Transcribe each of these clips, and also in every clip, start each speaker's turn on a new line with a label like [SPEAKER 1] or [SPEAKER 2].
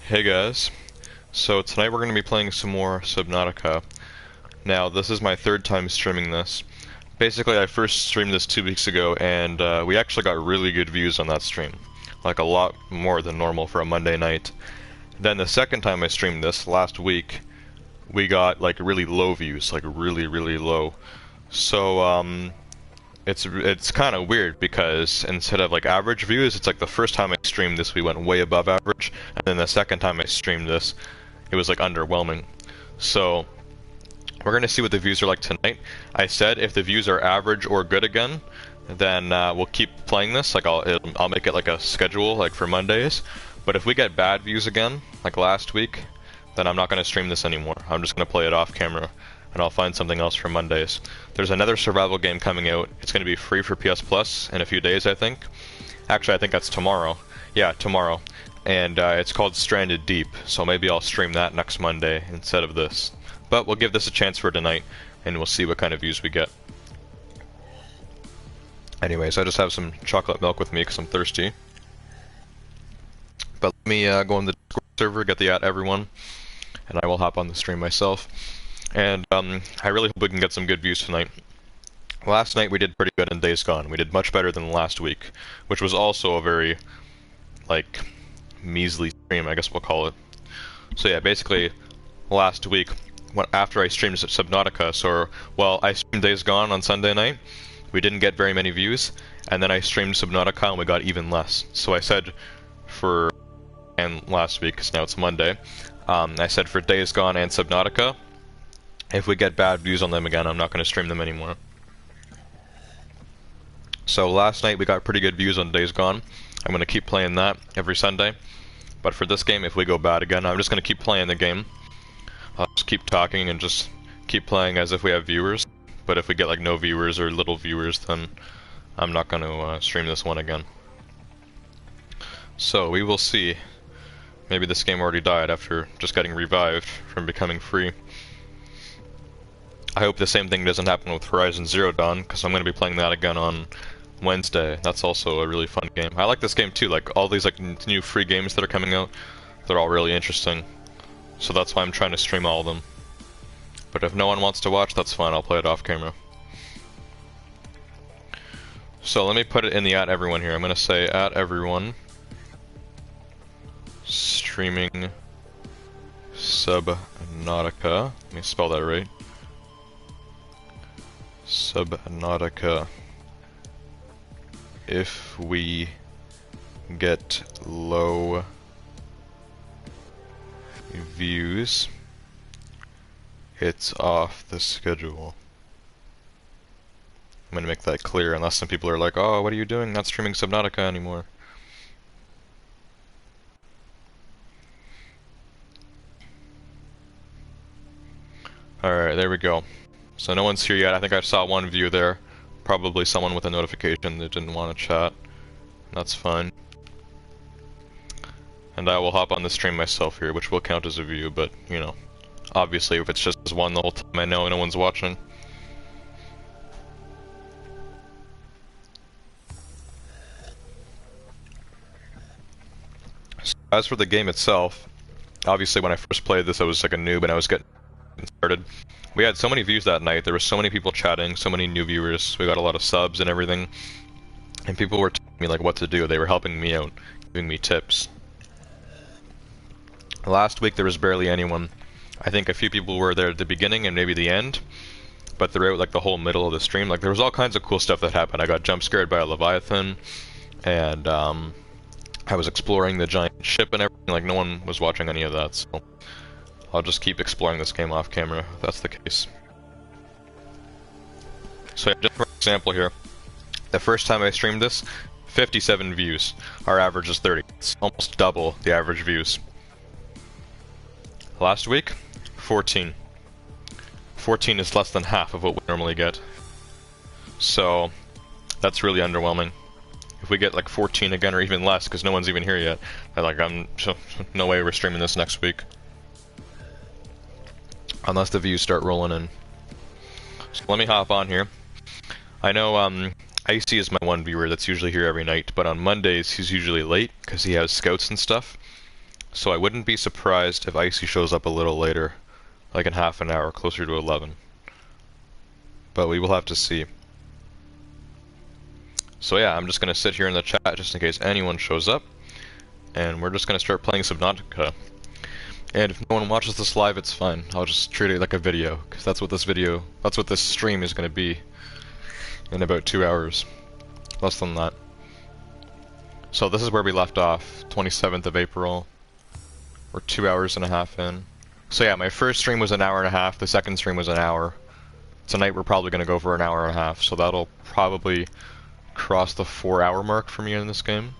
[SPEAKER 1] Hey guys, so tonight we're going to be playing some more Subnautica. Now, this is my third time streaming this. Basically, I first streamed this 2 weeks ago, and we actually got really good views on that stream. Like, a lot more than normal for a Monday night. Then the second time I streamed this, last week, we got, like, really low views, like, really, really low. So, it's kind of weird because instead of like average views, it's like the first time I streamed this we went way above average, and then the second time I streamed this it was like underwhelming. So we're gonna see what the views are like tonight. I said if the views are average or good again, then we'll keep playing this. Like I'll make it like a schedule like for Mondays. But if we get bad views again, like last week, then I'm not gonna stream this anymore. I'm just gonna play it off camera, and I'll find something else for Mondays. There's another survival game coming out. It's going to be free for PS Plus in a few days, I think. Actually, I think that's tomorrow. Yeah, tomorrow. And it's called Stranded Deep, so maybe I'll stream that next Monday instead of this. But we'll give this a chance for tonight, and we'll see what kind of views we get. Anyways, I just have some chocolate milk with me because I'm thirsty. But let me go on the Discord server, get the @everyone, and I will hop on the stream myself. And I really hope we can get some good views tonight. Last night we did pretty good in Days Gone. We did much better than last week, which was also a very, like, measly stream, I guess we'll call it. So yeah, basically, last week, after I streamed Subnautica, well, I streamed Days Gone on Sunday night, we didn't get very many views, and then I streamed Subnautica and we got even less. So I said and last week, because now it's Monday, I said for Days Gone and Subnautica, if we get bad views on them again, I'm not going to stream them anymore. So last night we got pretty good views on Days Gone. I'm going to keep playing that every Sunday. But for this game, if we go bad again, I'm just going to keep playing the game. I'll just keep talking and just keep playing as if we have viewers. But if we get like no viewers or little viewers, then I'm not going to stream this one again. So we will see. Maybe this game already died after just getting revived from becoming free. I hope the same thing doesn't happen with Horizon Zero Dawn, because I'm going to be playing that again on Wednesday. That's also a really fun game. I like this game too, like all these like new free games that are coming out, they're all really interesting. So that's why I'm trying to stream all of them. But if no one wants to watch, that's fine, I'll play it off camera. So let me put it in the @everyone here. I'm going to say @everyone streaming Subnautica. Let me spell that right. Subnautica. If we get low views, it's off the schedule. I'm gonna make that clear, unless some people are like, oh, what are you doing? Not streaming Subnautica anymore. Alright, there we go. So no one's here yet. I think I saw one view there. Probably someone with a notification that didn't want to chat. That's fine. And I will hop on the stream myself here, which will count as a view, but, you know, obviously if it's just one the whole time, I know no one's watching. So, as for the game itself, obviously when I first played this I was like a noob and I was getting started. We had so many views that night, there were so many people chatting, so many new viewers, we got a lot of subs and everything, and people were telling me like what to do, they were helping me out, giving me tips. Last week there was barely anyone. I think a few people were there at the beginning and maybe the end, but throughout like the whole middle of the stream, like there was all kinds of cool stuff that happened. I got jump scared by a Leviathan, and I was exploring the giant ship and everything, like no one was watching any of that, so I'll just keep exploring this game off camera, if that's the case. So just for example here, the first time I streamed this, 57 views. Our average is 30. It's almost double the average views. Last week, 14. 14 is less than half of what we normally get. So, that's really underwhelming. If we get like 14 again or even less, because no one's even here yet, no way we're streaming this next week. Unless the views start rolling in. So let me hop on here. I know Icy is my one viewer that's usually here every night, but on Mondays he's usually late because he has scouts and stuff. So I wouldn't be surprised if Icy shows up a little later, like in half an hour, closer to 11. But we will have to see. So yeah, I'm just gonna sit here in the chat just in case anyone shows up, and we're just gonna start playing Subnautica. And if no one watches this live, it's fine. I'll just treat it like a video, because that's what this stream is gonna be in about 2 hours. Less than that. So this is where we left off, 27th of April. We're 2 hours and a half in. So yeah, my first stream was an hour and a half, the second stream was an hour. Tonight we're probably gonna go for an hour and a half, so that'll probably cross the 4-hour mark for me in this game.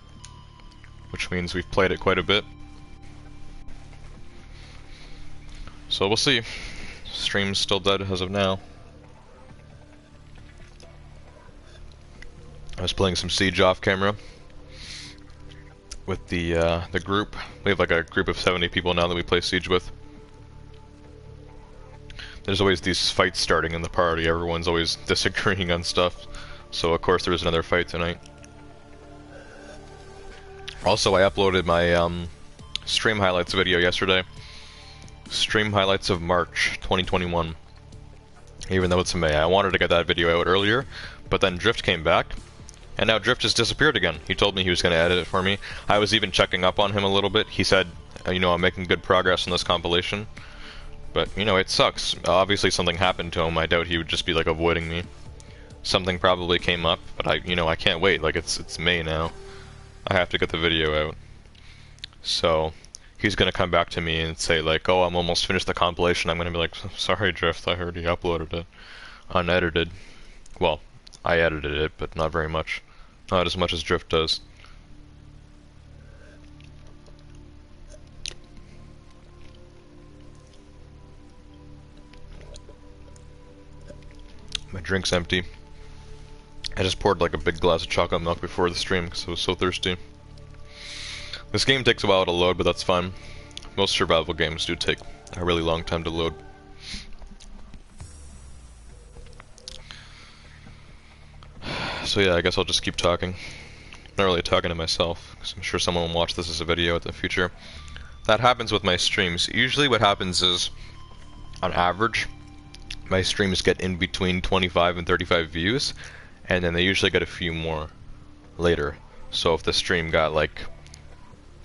[SPEAKER 1] Which means we've played it quite a bit. So we'll see. Stream's still dead as of now. I was playing some Siege off camera with the group. We have like a group of 70 people now that we play Siege with. There's always these fights starting in the party. Everyone's always disagreeing on stuff. So of course there was another fight tonight. Also, I uploaded my stream highlights video yesterday. Stream highlights of March 2021. Even though it's May. I wanted to get that video out earlier, but then Drift came back, and now Drift has disappeared again. He told me he was going to edit it for me. I was even checking up on him a little bit. He said, you know, I'm making good progress on this compilation. But, you know, it sucks. Obviously something happened to him. I doubt he would just be, like, avoiding me. Something probably came up, but I can't wait. Like, it's May now. I have to get the video out. So he's gonna come back to me and say like, oh, I'm almost finished the compilation. I'm gonna be like, sorry Drift, I already uploaded it. Unedited. Well, I edited it, but not very much. Not as much as Drift does. My drink's empty. I just poured like a big glass of chocolate milk before the stream because I was so thirsty. This game takes a while to load, but that's fine. Most survival games do take a really long time to load. So yeah, I guess I'll just keep talking. Not really talking to myself, because I'm sure someone will watch this as a video in the future. That happens with my streams. Usually what happens is, on average, my streams get in between 25 and 35 views, and then they usually get a few more later. So if the stream got like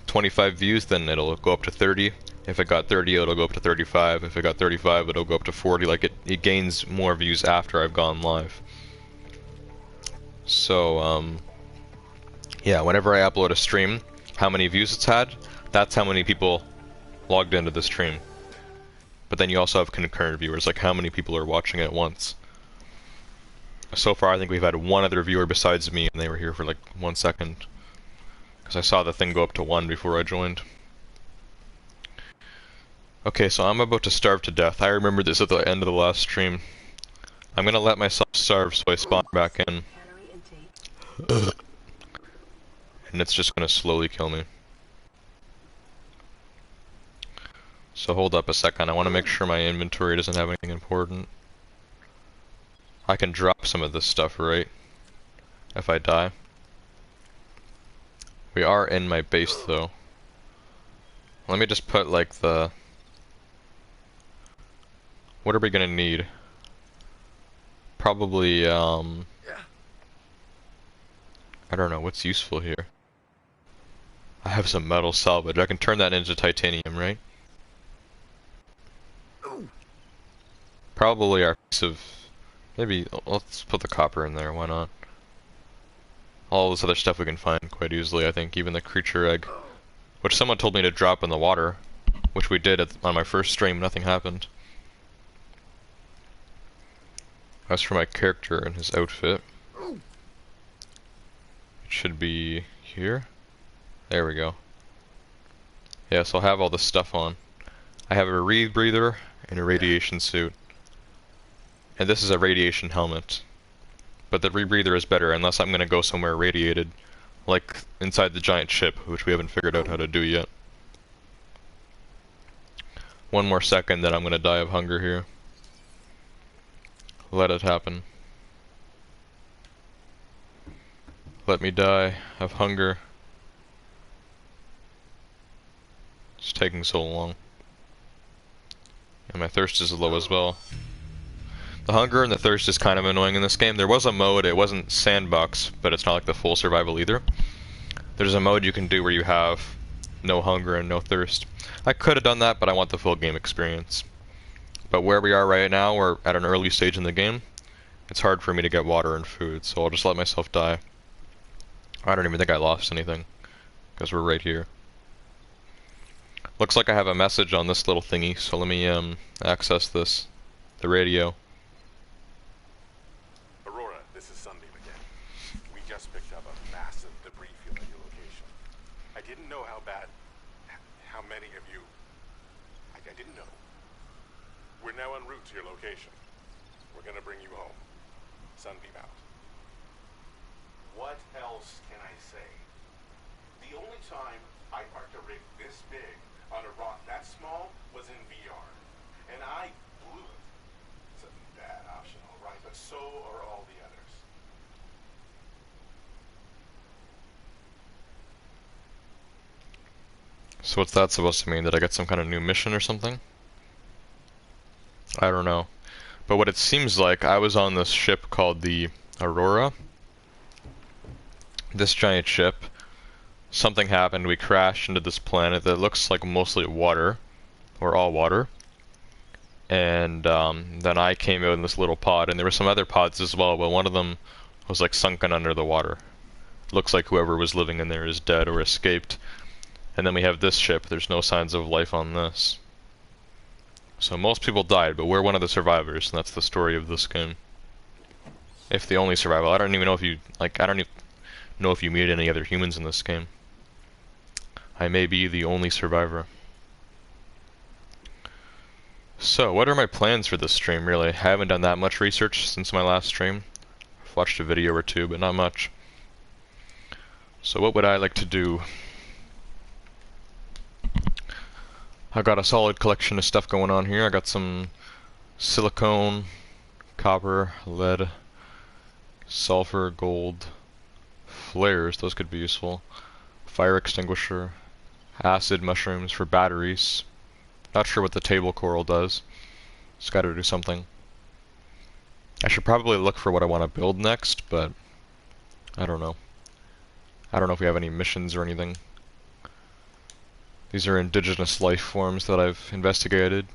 [SPEAKER 1] 25 views, then it'll go up to 30. If it got 30, it'll go up to 35. If it got 35, it'll go up to 40. Like it gains more views after I've gone live. So, yeah, whenever I upload a stream, how many views it's had, that's how many people logged into the stream. But then you also have concurrent viewers, like how many people are watching at once. So far, I think we've had one other viewer besides me, and they were here for like 1 second. Because I saw the thing go up to 1 before I joined. Okay, so I'm about to starve to death. I remember this at the end of the last stream. I'm gonna let myself starve so I spawn back in. And it's just gonna slowly kill me. So hold up a second, I want to make sure my inventory doesn't have anything important. I can drop some of this stuff, right? If I die. We are in my base though. Let me just put like the... What are we gonna need? Probably, I don't know, what's useful here? I have some metal salvage, I can turn that into titanium, right? Probably our piece of... Maybe, let's put the copper in there, why not? All this other stuff we can find quite easily, I think, even the creature egg. Which someone told me to drop in the water, which we did on my first stream, nothing happened. As for my character and his outfit, it should be here. There we go. Yeah, so I'll have all this stuff on. I have a rebreather and a radiation suit. And this is a radiation helmet. But the rebreather is better unless I'm gonna go somewhere radiated, like inside the giant ship, which we haven't figured out how to do yet. 1 more second, then I'm gonna die of hunger here. Let it happen. Let me die of hunger. It's taking so long. And my thirst is low as well. The hunger and the thirst is kind of annoying in this game. There was a mode, it wasn't sandbox, but it's not like the full survival either. There's a mode you can do where you have no hunger and no thirst. I could have done that, but I want the full game experience. But where we are right now, we're at an early stage in the game. It's hard for me to get water and food, so I'll just let myself die. I don't even think I lost anything, because we're right here. Looks like I have a message on this little thingy, so let me access this. The radio.
[SPEAKER 2] Aurora, this is Sunbeam again. We just picked up a massive debris field at your location. I didn't know how many of you... I didn't know. We're now en route to your location. We're gonna bring you home. Sunbeam out. What else can I say? The only time I parked a rig this big on a rock that small was in VR. And I blew it. It's a bad option, alright, but so are all the others.
[SPEAKER 1] So what's that supposed to mean? Did I get some kind of new mission or something? I don't know. But what it seems like, I was on this ship called the Aurora. This giant ship. Something happened, we crashed into this planet that looks like mostly water. Or all water. And then I came out in this little pod, and there were some other pods as well, but one of them was like sunken under the water. Looks like whoever was living in there is dead or escaped. And then we have this ship, there's no signs of life on this. So most people died, but we're one of the survivors, and that's the story of this game. If the only survival. I don't even know if you, like, I don't even know if you meet any other humans in this game. I may be the only survivor. So, what are my plans for this stream, really? I haven't done that much research since my last stream. I've watched a video or two, but not much. So what would I like to do? I got a solid collection of stuff going on here. I got some silicone, copper, lead, sulfur, gold, flares, those could be useful, fire extinguisher, acid mushrooms for batteries. Not sure what the table coral does. It's got to do something. I should probably look for what I want to build next, but I don't know. I don't know if we have any missions or anything. These are indigenous life forms that I've investigated.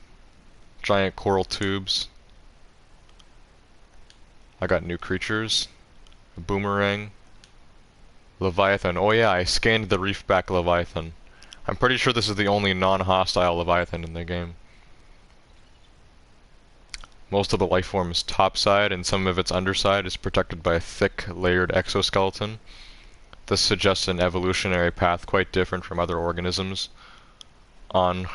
[SPEAKER 1] Giant coral tubes. I got new creatures. A boomerang. Leviathan. Oh yeah, I scanned the Reef back Leviathan. I'm pretty sure this is the only non-hostile Leviathan in the game. Most of the life form's topside and some of its underside is protected by a thick, layered exoskeleton. This suggests an evolutionary path quite different from other organisms. On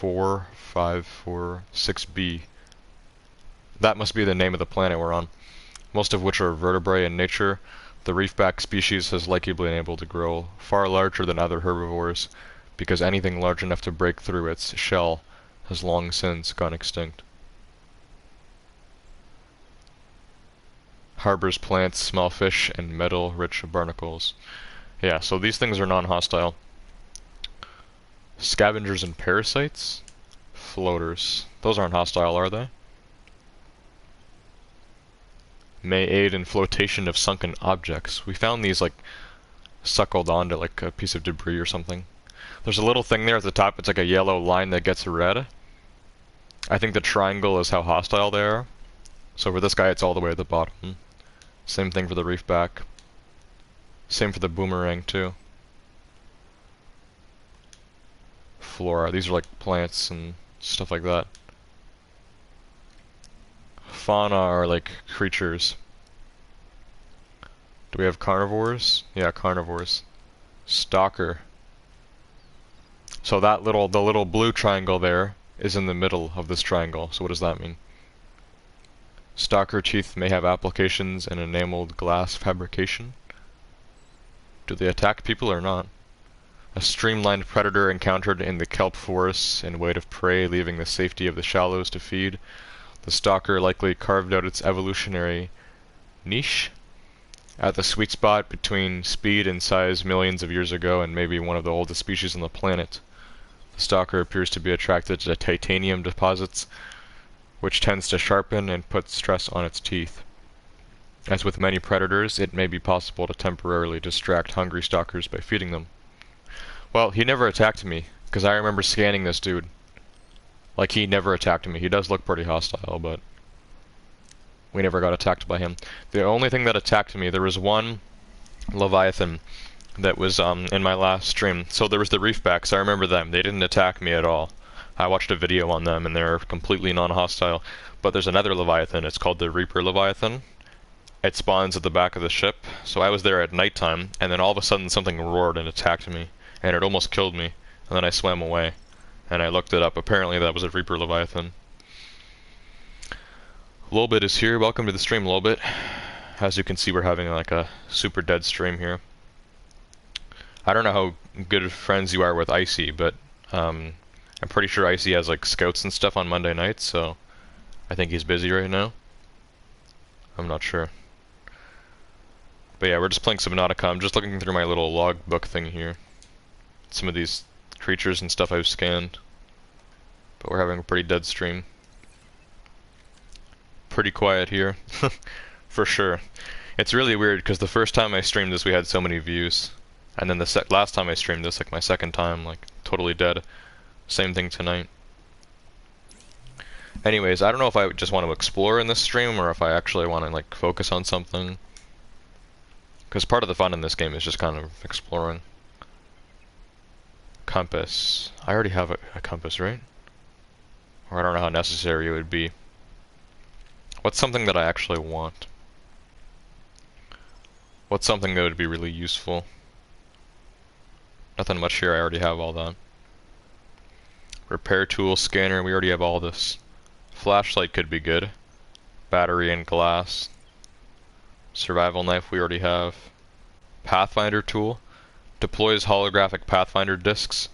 [SPEAKER 1] 4546b. That must be the name of the planet we're on. Most of which are vertebrae in nature. The reefback species has likely been able to grow far larger than other herbivores, because anything large enough to break through its shell has long since gone extinct. Harbors plants, small fish, and metal-rich barnacles. Yeah, so these things are non-hostile. Scavengers and parasites? Floaters. Those aren't hostile, are they? May aid in flotation of sunken objects. We found these, like, suckled onto, like, a piece of debris or something. There's a little thing there at the top, it's like a yellow line that gets red. I think the triangle is how hostile they are. So for this guy, it's all the way at the bottom. Same thing for the reef back. Same for the boomerang, too. Flora. These are like plants and stuff like that. Fauna are like creatures. Do we have carnivores? Yeah, carnivores. Stalker. So that the little blue triangle there is in the middle of this triangle. So what does that mean? Stalker teeth may have applications in enameled glass fabrication. Do they attack people or not? A streamlined predator encountered in the kelp forests in wait of prey, leaving the safety of the shallows to feed. The stalker likely carved out its evolutionary niche at the sweet spot between speed and size millions of years ago, and maybe one of the oldest species on the planet. The Stalker appears to be attracted to titanium deposits, which tends to sharpen and put stress on its teeth. As with many predators, it may be possible to temporarily distract hungry stalkers by feeding them. Well, he never attacked me, because I remember scanning this dude. Like, he never attacked me. He does look pretty hostile, but we never got attacked by him. The only thing that attacked me, there was one Leviathan that was in my last stream. So there was the Reef backs, I remember them. They didn't attack me at all. I watched a video on them and they're completely non-hostile. But there's another Leviathan, it's called the Reaper Leviathan. It spawns at the back of the ship. So I was there at nighttime and then all of a sudden something roared and attacked me. And it almost killed me. And then I swam away. And I looked it up. Apparently that was a Reaper Leviathan. Lolbit is here. Welcome to the stream, Lolbit. As you can see, we're having like a super dead stream here. I don't know how good friends you are with Icy, but I'm pretty sure Icy has like scouts and stuff on Monday nights, so I think he's busy right now. I'm not sure. But yeah, we're just playing Subnautica. I'm just looking through my little logbook thing here. Some of these creatures and stuff I've scanned. But we're having a pretty dead stream. Pretty quiet here. For sure. It's really weird because the first time I streamed this we had so many views. And then the last time I streamed this, like my second time, like totally dead. Same thing tonight. Anyways, I don't know if I just want to explore in this stream or if I actually want to like focus on something. Because part of the fun in this game is just kind of exploring. Compass. I already have a compass, right? Or I don't know how necessary it would be. What's something that I actually want? What's something that would be really useful? Nothing much here, I already have all that. Repair tool, scanner, we already have all this. Flashlight could be good. Battery and glass. Survival knife we already have. Pathfinder tool. Deploys holographic pathfinder discs.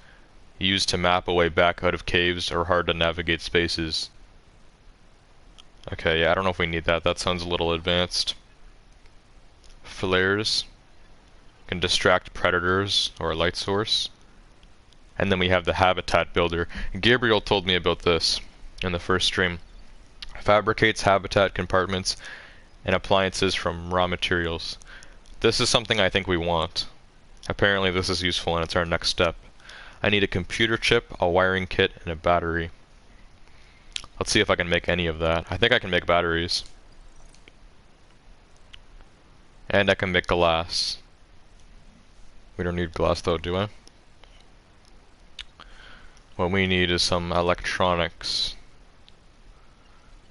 [SPEAKER 1] Used to map a way back out of caves or hard to navigate spaces. Okay, yeah, I don't know if we need that. That sounds a little advanced. Flares. Can distract predators or a light source. And then we have the habitat builder. Gabriel told me about this in the first stream. Fabricates habitat compartments and appliances from raw materials. This is something I think we want. Apparently this is useful and it's our next step. I need a computer chip, a wiring kit, and a battery. Let's see if I can make any of that. I think I can make batteries. And I can make glass. We don't need glass though, do I? What we need is some electronics.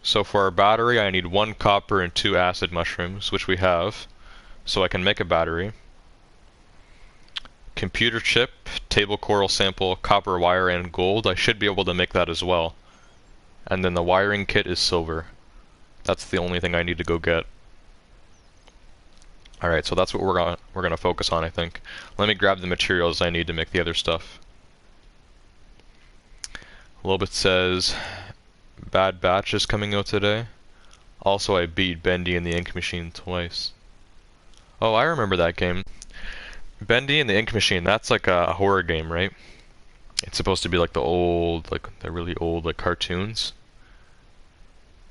[SPEAKER 1] So for our battery, I need 1 copper and 2 acid mushrooms, which we have. So I can make a battery. Computer chip, table coral sample, copper wire, and gold. I should be able to make that as well. And then the wiring kit is silver. That's the only thing I need to go get. Alright, so that's what we're gonna focus on, I think. Let me grab the materials I need to make the other stuff. A little bit says Bad Batch is coming out today. Also, I beat Bendy in the ink machine twice. Oh, I remember that game. Bendy and the ink machine, that's like a horror game, right? It's supposed to be like the old, like the really old like cartoons.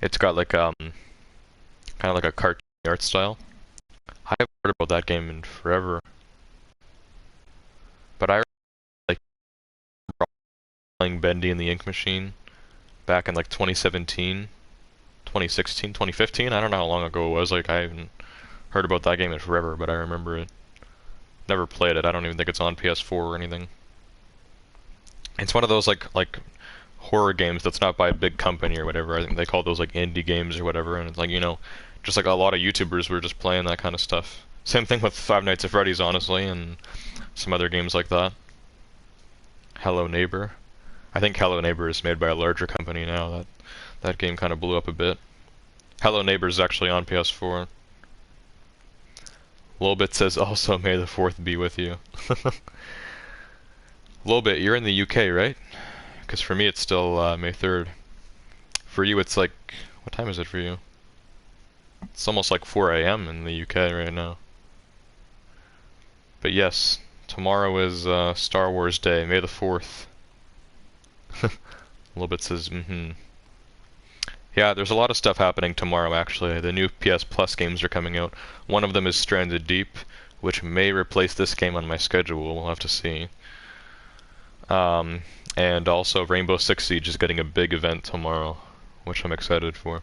[SPEAKER 1] It's got like kind of like a cartoon art style. I haven't heard about that game in forever. But I like playing Bendy and the ink machine back in like 2017, 2016, 2015. I don't know how long ago it was. Like I haven't heard about that game in forever, but I remember it. Never played it. I don't even think it's on PS4 or anything. It's one of those like horror games that's not by a big company or whatever. I think they call those like indie games or whatever, and it's like, you know, just like a lot of YouTubers were just playing that kind of stuff. Same thing with Five Nights at Freddy's, honestly, and some other games like that. Hello Neighbor. I think Hello Neighbor is made by a larger company now. That game kind of blew up a bit. Hello Neighbor is actually on PS4. Lolbit says also May the 4th be with you. Lolbit, you're in the UK, right? Because for me it's still May 3rd. For you it's like, what time is it for you? It's almost like 4 AM in the UK right now. But yes, tomorrow is Star Wars Day, May the 4th. A little bit says, Yeah, there's a lot of stuff happening tomorrow, actually. The new PS Plus games are coming out. One of them is Stranded Deep, which may replace this game on my schedule. We'll have to see. And also Rainbow Six Siege is getting a big event tomorrow, which I'm excited for.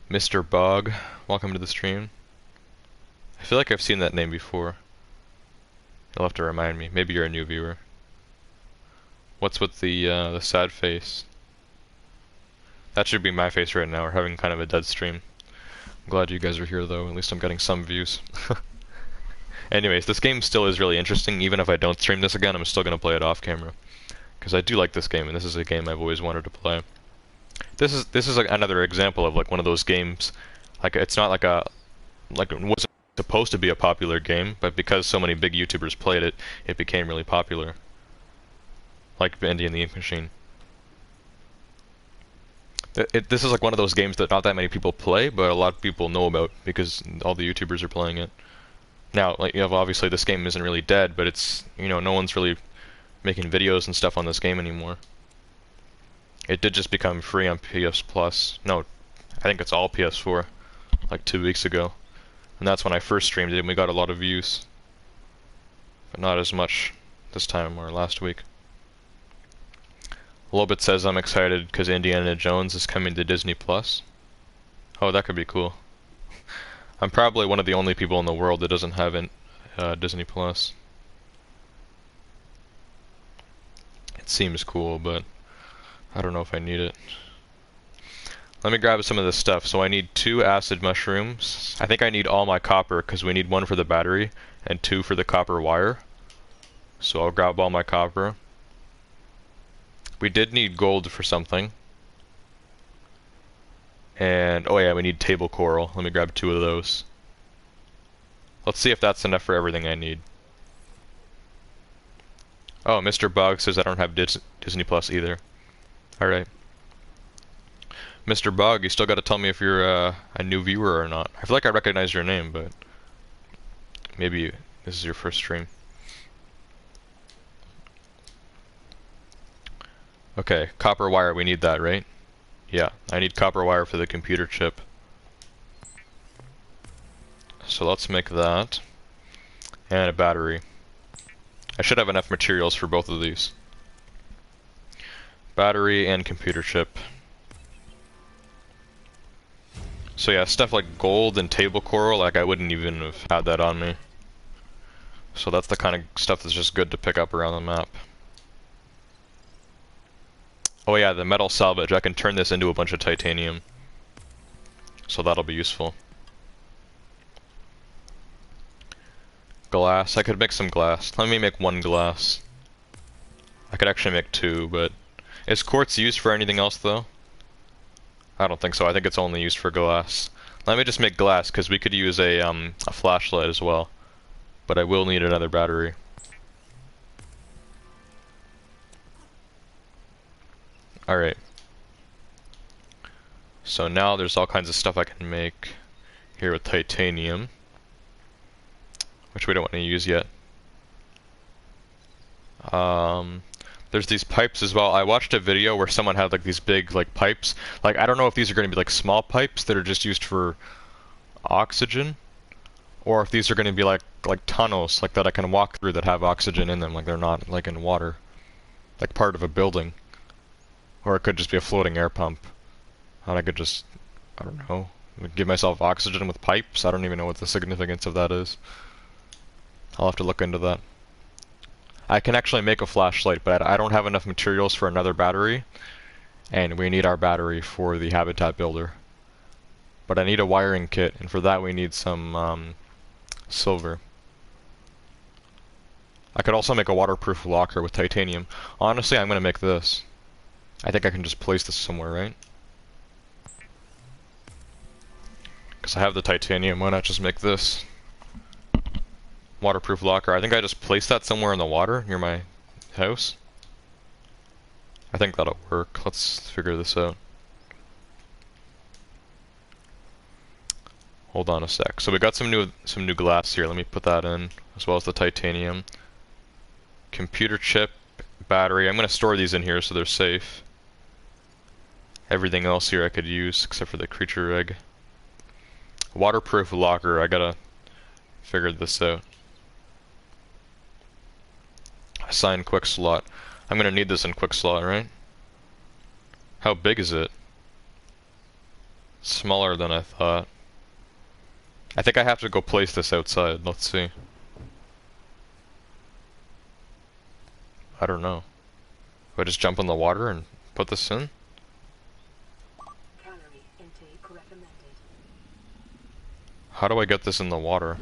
[SPEAKER 1] Mr. Bog, welcome to the stream. I feel like I've seen that name before. You'll have to remind me. Maybe you're a new viewer. What's with the sad face? That should be my face right now. We're having kind of a dead stream. I'm glad you guys are here though. At least I'm getting some views. Anyways, this game still is really interesting. Even if I don't stream this again, I'm still gonna play it off camera. Because I do like this game, and this is a game I've always wanted to play. This is like another example of like one of those games. Like it's not like it wasn't supposed to be a popular game, but because so many big YouTubers played it, it became really popular. Like Bendy and the Ink Machine. This is like one of those games that not that many people play, but a lot of people know about because all the YouTubers are playing it. Now, like, you know, obviously this game isn't really dead, but it's, you know, no one's really making videos and stuff on this game anymore. It did just become free on PS Plus. No, I think it's all PS4, like 2 weeks ago. And that's when I first streamed it and we got a lot of views. But not as much this time or last week. Lobit says I'm excited because Indiana Jones is coming to Disney Plus. Oh, that could be cool. I'm probably one of the only people in the world that doesn't have Disney Plus. It seems cool, but I don't know if I need it. Let me grab some of this stuff. So I need 2 acid mushrooms. I think I need all my copper because we need 1 for the battery and 2 for the copper wire. So I'll grab all my copper. We did need gold for something. And, oh yeah, we need table coral. Let me grab 2 of those. Let's see if that's enough for everything I need. Oh, Mr. Bog says I don't have Disney Plus either. Alright. Mr. Bog, you still gotta tell me if you're a new viewer or not. I feel like I recognize your name, but maybe this is your first stream. Okay, copper wire, we need that, right? Yeah, I need copper wire for the computer chip. So let's make that. And a battery. I should have enough materials for both of these. Battery and computer chip. So yeah, stuff like gold and table coral, like I wouldn't even have had that on me. So that's the kind of stuff that's just good to pick up around the map. Oh yeah, the metal salvage, I can turn this into a bunch of titanium. So that'll be useful. Glass, I could make some glass. Let me make 1 glass. I could actually make 2, but... Is quartz used for anything else though? I don't think so, I think it's only used for glass. Let me just make glass, because we could use a flashlight as well. But I will need another battery. Alright. So now there's all kinds of stuff I can make here with titanium. Which we don't want to use yet. There's these pipes as well. I watched a video where someone had like these big like pipes. Like I don't know if these are going to be like small pipes that are just used for oxygen, or if these are going to be like tunnels like that I can walk through that have oxygen in them, like they're not like in water, like part of a building. Or it could just be a floating air pump. And I could just, I don't know, give myself oxygen with pipes. I don't even know what the significance of that is. I'll have to look into that. I can actually make a flashlight, but I don't have enough materials for another battery. And we need our battery for the habitat builder. But I need a wiring kit, and for that we need some silver. I could also make a waterproof locker with titanium. Honestly, I'm going to make this. I think I can just place this somewhere, right? Because I have the titanium, why not just make this? Waterproof locker. I think I just placed that somewhere in the water near my house. I think that'll work. Let's figure this out. Hold on a sec. So we got some new glass here. Let me put that in, as well as the titanium. Computer chip, battery. I'm gonna store these in here so they're safe. Everything else here I could use except for the creature egg. Waterproof locker. I gotta figure this out. Assign quick slot. I'm gonna need this in quick slot, right? How big is it? Smaller than I thought. I think I have to go place this outside. Let's see. I don't know. Do I just jump in the water and put this in?
[SPEAKER 3] Calorie intake recommended.
[SPEAKER 1] How do I get this in the water?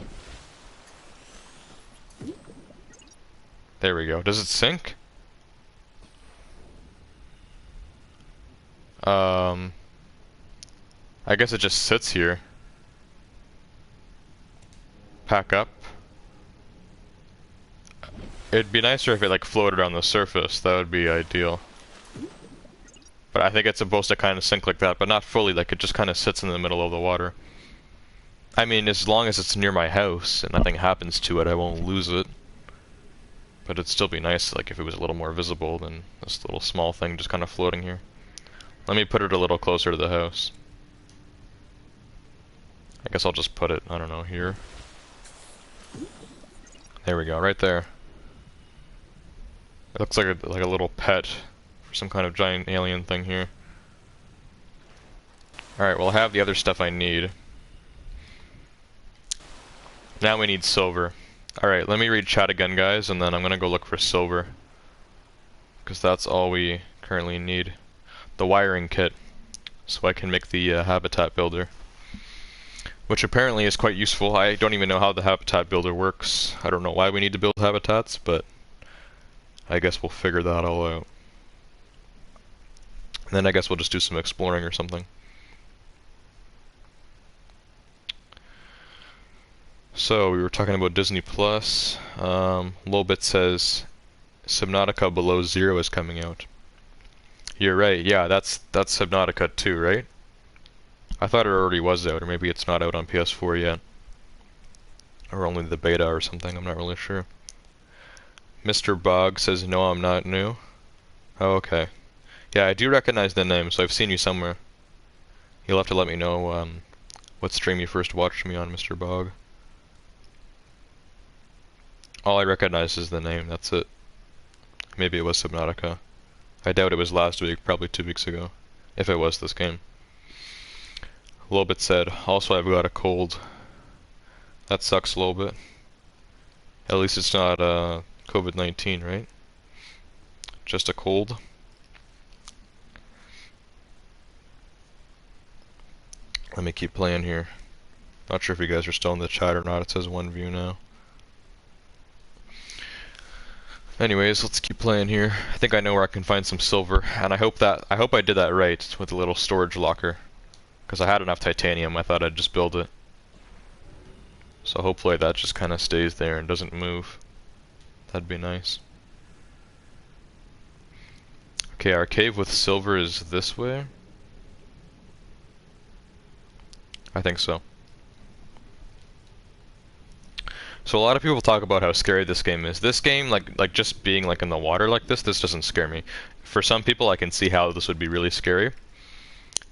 [SPEAKER 1] There we go. Does it sink? I guess it just sits here. Pack up. It'd be nicer if it like floated on the surface. That would be ideal. But I think it's supposed to kind of sink like that, but not fully. Like it just kind of sits in the middle of the water. I mean, as long as it's near my house and nothing happens to it, I won't lose it. But it'd still be nice, like if it was a little more visible than this little small thing just kind of floating here. Let me put it a little closer to the house. I guess I'll just put it, I don't know, here. There we go, right there. It looks like a little pet for some kind of giant alien thing here. Alright, well I have the other stuff I need. Now we need silver. Alright, let me read chat again, guys, and then I'm gonna go look for silver. Because that's all we currently need. The wiring kit. So I can make the habitat builder. Which apparently is quite useful. I don't even know how the habitat builder works. I don't know why we need to build habitats, but I guess we'll figure that all out. And then I guess we'll just do some exploring or something. So we were talking about Disney Plus. Lolbit says Subnautica Below Zero is coming out. You're right. Yeah, that's Subnautica 2, right? I thought it already was out, or maybe it's not out on PS4 yet. Or only the beta or something, I'm not really sure. Mr. Bog says, no, I'm not new. Oh, okay. Yeah, I do recognize the name, so I've seen you somewhere. You'll have to let me know what stream you first watched me on, Mr. Bog. All I recognize is the name, that's it. Maybe it was Subnautica. I doubt it was last week, probably 2 weeks ago. If it was this game. A little bit said, also I've got a cold. That sucks a little bit. At least it's not COVID-19, right? Just a cold. Let me keep playing here. Not sure if you guys are still in the chat or not. It says 1 view now. Anyways, let's keep playing here. I think I know where I can find some silver, and I hope I did that right with the little storage locker. Because I had enough titanium, I thought I'd just build it. So hopefully that just kind of stays there and doesn't move. That'd be nice. Okay, our cave with silver is this way? I think so. So a lot of people talk about how scary this game is. This game, like just being like in the water like this doesn't scare me. For some people, I can see how this would be really scary.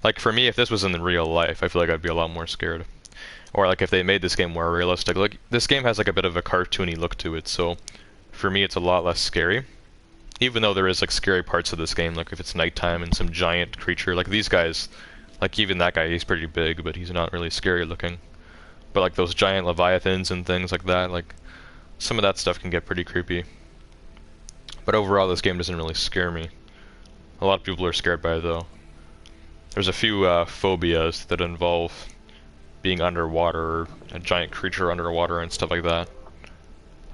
[SPEAKER 1] Like for me, if this was in real life, I feel like I'd be a lot more scared. Or like if they made this game more realistic. Like this game has like a bit of a cartoony look to it, so for me it's a lot less scary. Even though there is like scary parts of this game, like if it's nighttime and some giant creature, like these guys, like even that guy, he's pretty big, but he's not really scary looking. But like those giant Leviathans and things like that, like some of that stuff can get pretty creepy. But overall, this game doesn't really scare me. A lot of people are scared by it though. There's a few phobias that involve being underwater, or a giant creature underwater and stuff like that.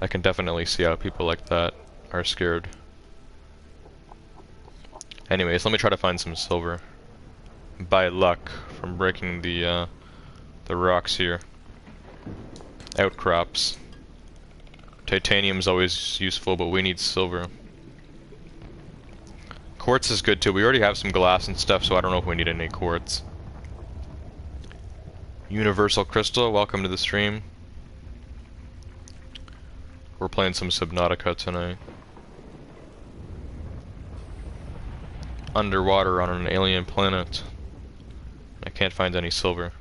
[SPEAKER 1] I can definitely see how people like that are scared. Anyways, let me try to find some silver. By luck, from breaking the rocks here. Outcrops. Titanium's always useful, but we need silver. Quartz is good too. We already have some glass and stuff, so I don't know if we need any quartz. Universal Crystal, welcome to the stream. We're playing some Subnautica tonight. underwater on an alien planet. I can't find any silver.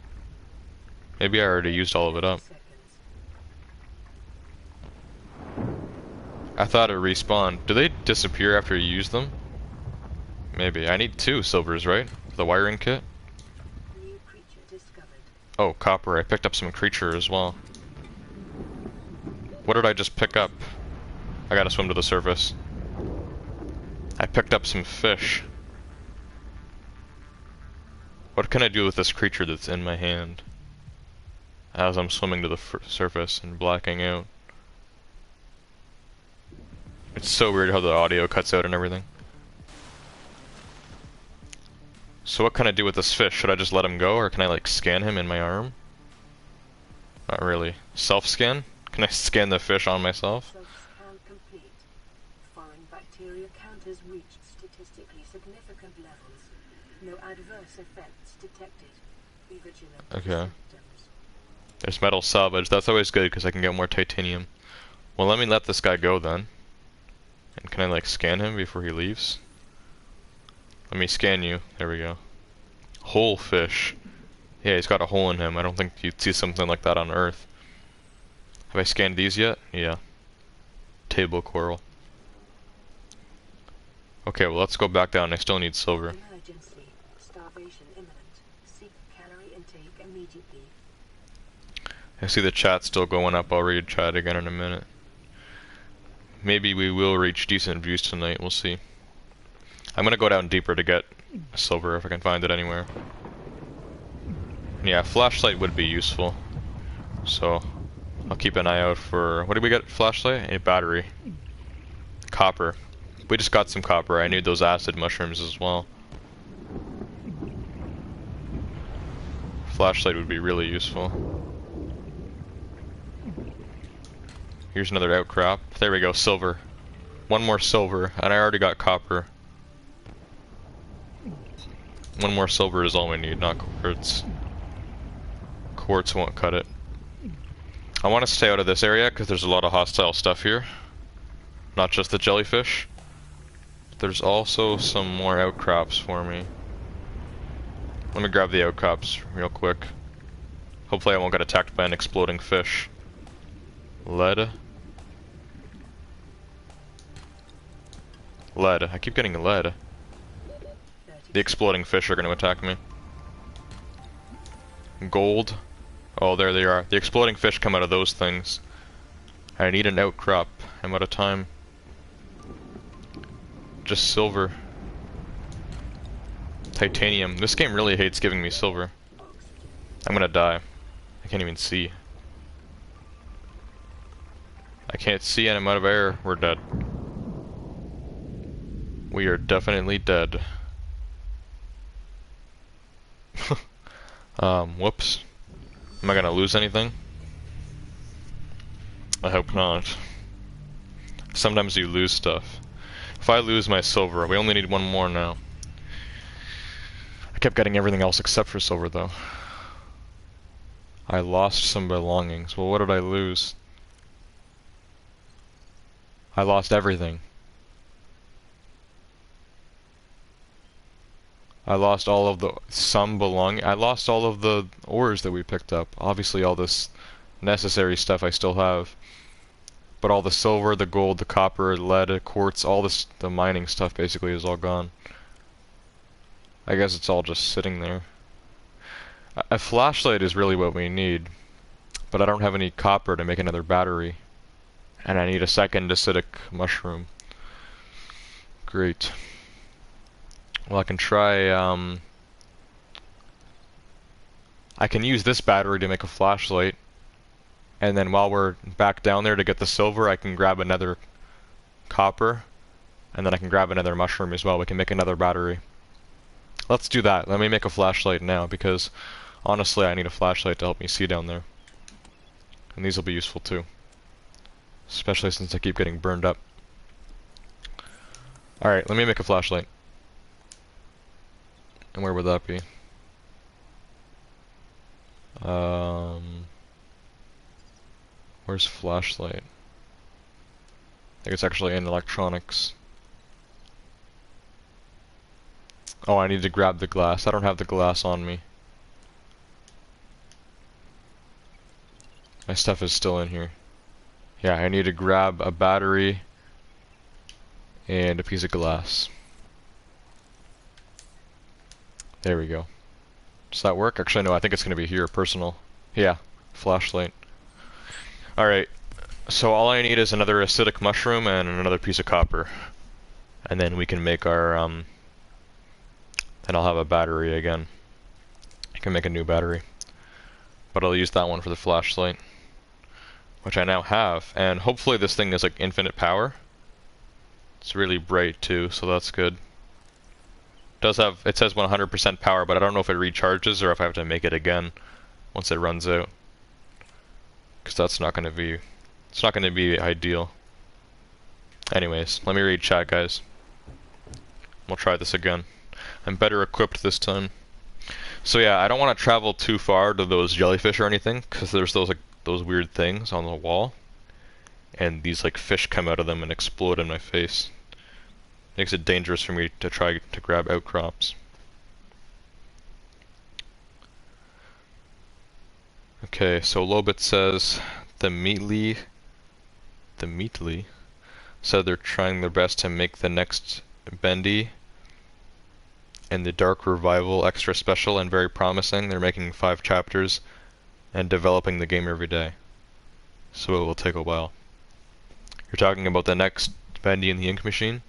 [SPEAKER 1] Maybe I already used all of it up. I thought it respawned. Do they disappear after you use them? Maybe. I need 2 silvers, right? For the wiring kit?
[SPEAKER 3] New creature discovered.
[SPEAKER 1] Oh, copper. I picked up some creature as well. What did I just pick up? I gotta swim to the surface. I picked up some fish. What can I do with this creature that's in my hand? As I'm swimming to the surface and blacking out. It's so weird how the audio cuts out and everything. So what can I do with this fish? Should I just let him go, or can I like scan him in my arm? Not really. Self-scan? Can I scan the fish on myself?
[SPEAKER 3] Self-scan complete. Foreign bacteria count has reached statistically significant levels. No adverse effects detected. Be vigilant.
[SPEAKER 1] Okay. There's metal salvage. That's always good because I can get more titanium. Well, let me let this guy go then. And can I like scan him before he leaves? Let me scan you. There we go. Whole fish. Yeah, he's got a hole in him. I don't think you'd see something like that on Earth. Have I scanned these yet? Yeah. Table coral. Okay, well let's go back down. I still need silver.
[SPEAKER 3] Emergency. Starvation imminent. Seek calorie intake immediately.
[SPEAKER 1] I see the chat still going up. I'll read chat again in a minute. Maybe we will reach decent views tonight. We'll see. I'm gonna go down deeper to get silver if I can find it anywhere. Yeah, flashlight would be useful. So I'll keep an eye out for, what did we get? Flashlight? A battery. Copper. We just got some copper. I need those acid mushrooms as well. Flashlight would be really useful. Here's another outcrop. There we go, silver. One more silver, and I already got copper. One more silver is all we need, not quartz. Quartz won't cut it. I want to stay out of this area because there's a lot of hostile stuff here. Not just the jellyfish. There's also some more outcrops for me. Let me grab the outcrops real quick. Hopefully I won't get attacked by an exploding fish. Lead. Lead. I keep getting lead. The exploding fish are going to attack me. Gold. Oh, there they are. The exploding fish come out of those things. I need an outcrop. I'm out of time. Just silver. Titanium. This game really hates giving me silver. I'm gonna die. I can't even see. I can't see and I'm out of air. We're dead. We are definitely dead. Whoops. Am I gonna lose anything? I hope not. Sometimes you lose stuff. If I lose my silver, we only need one more now. I kept getting everything else except for silver though. I lost some belongings. Well, what did I lose? I lost everything. I lost all of the I lost all of the ores that we picked up. Obviously all this necessary stuff I still have. But all the silver, the gold, the copper, lead, quartz, all this, the mining stuff basically is all gone. I guess it's all just sitting there. A flashlight is really what we need. But I don't have any copper to make another battery. And I need a second acidic mushroom. Great. Well, I can try, I can use this battery to make a flashlight. And then while we're back down there to get the silver, I can grab another copper. And then I can grab another mushroom as well. We can make another battery. Let's do that. Let me make a flashlight now, because honestly I need a flashlight to help me see down there. And these will be useful too. Especially since I keep getting burned up. Alright, let me make a flashlight. And where would that be? Where's flashlight? I think it's actually in electronics. Oh, I need to grab the glass. I don't have the glass on me. My stuff is still in here. Yeah, I need to grab a battery and a piece of glass. There we go. Does that work? Actually, no, I think it's going to be here, personal. Yeah, flashlight. Alright, so all I need is another acidic mushroom and another piece of copper. And then we can make our, then I'll have a battery again. I can make a new battery. But I'll use that one for the flashlight, which I now have. And hopefully this thing is like infinite power. It's really bright too, so that's good. Does have, it says 100% power, but I don't know if it recharges or if I have to make it again once it runs out. Because that's not going to be, it's not going to be ideal. Anyways, let me read chat, guys. We'll try this again. I'm better equipped this time. So yeah, I don't want to travel too far to those jellyfish or anything, because there's those like those weird things on the wall, and these like fish come out of them and explode in my face. Makes it dangerous for me to try to grab outcrops. Okay, so Lobit says the Meatly said they're trying their best to make the next Bendy and the Dark Revival extra special and very promising. They're making 5 chapters and developing the game every day, so it will take a while. You're talking about the next Bendy and the Ink Machine?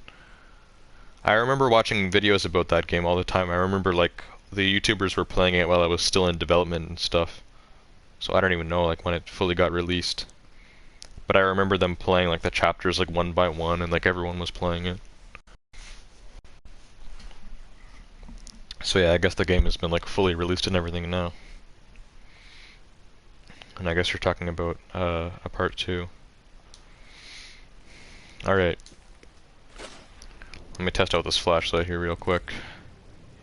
[SPEAKER 1] I remember watching videos about that game all the time. I remember like the YouTubers were playing it while it was still in development and stuff. So I don't even know like when it fully got released. But I remember them playing like the chapters like one by one, and like everyone was playing it. So yeah, I guess the game has been like fully released and everything now. And I guess you're talking about a part 2. Alright. Let me test out this flashlight here real quick.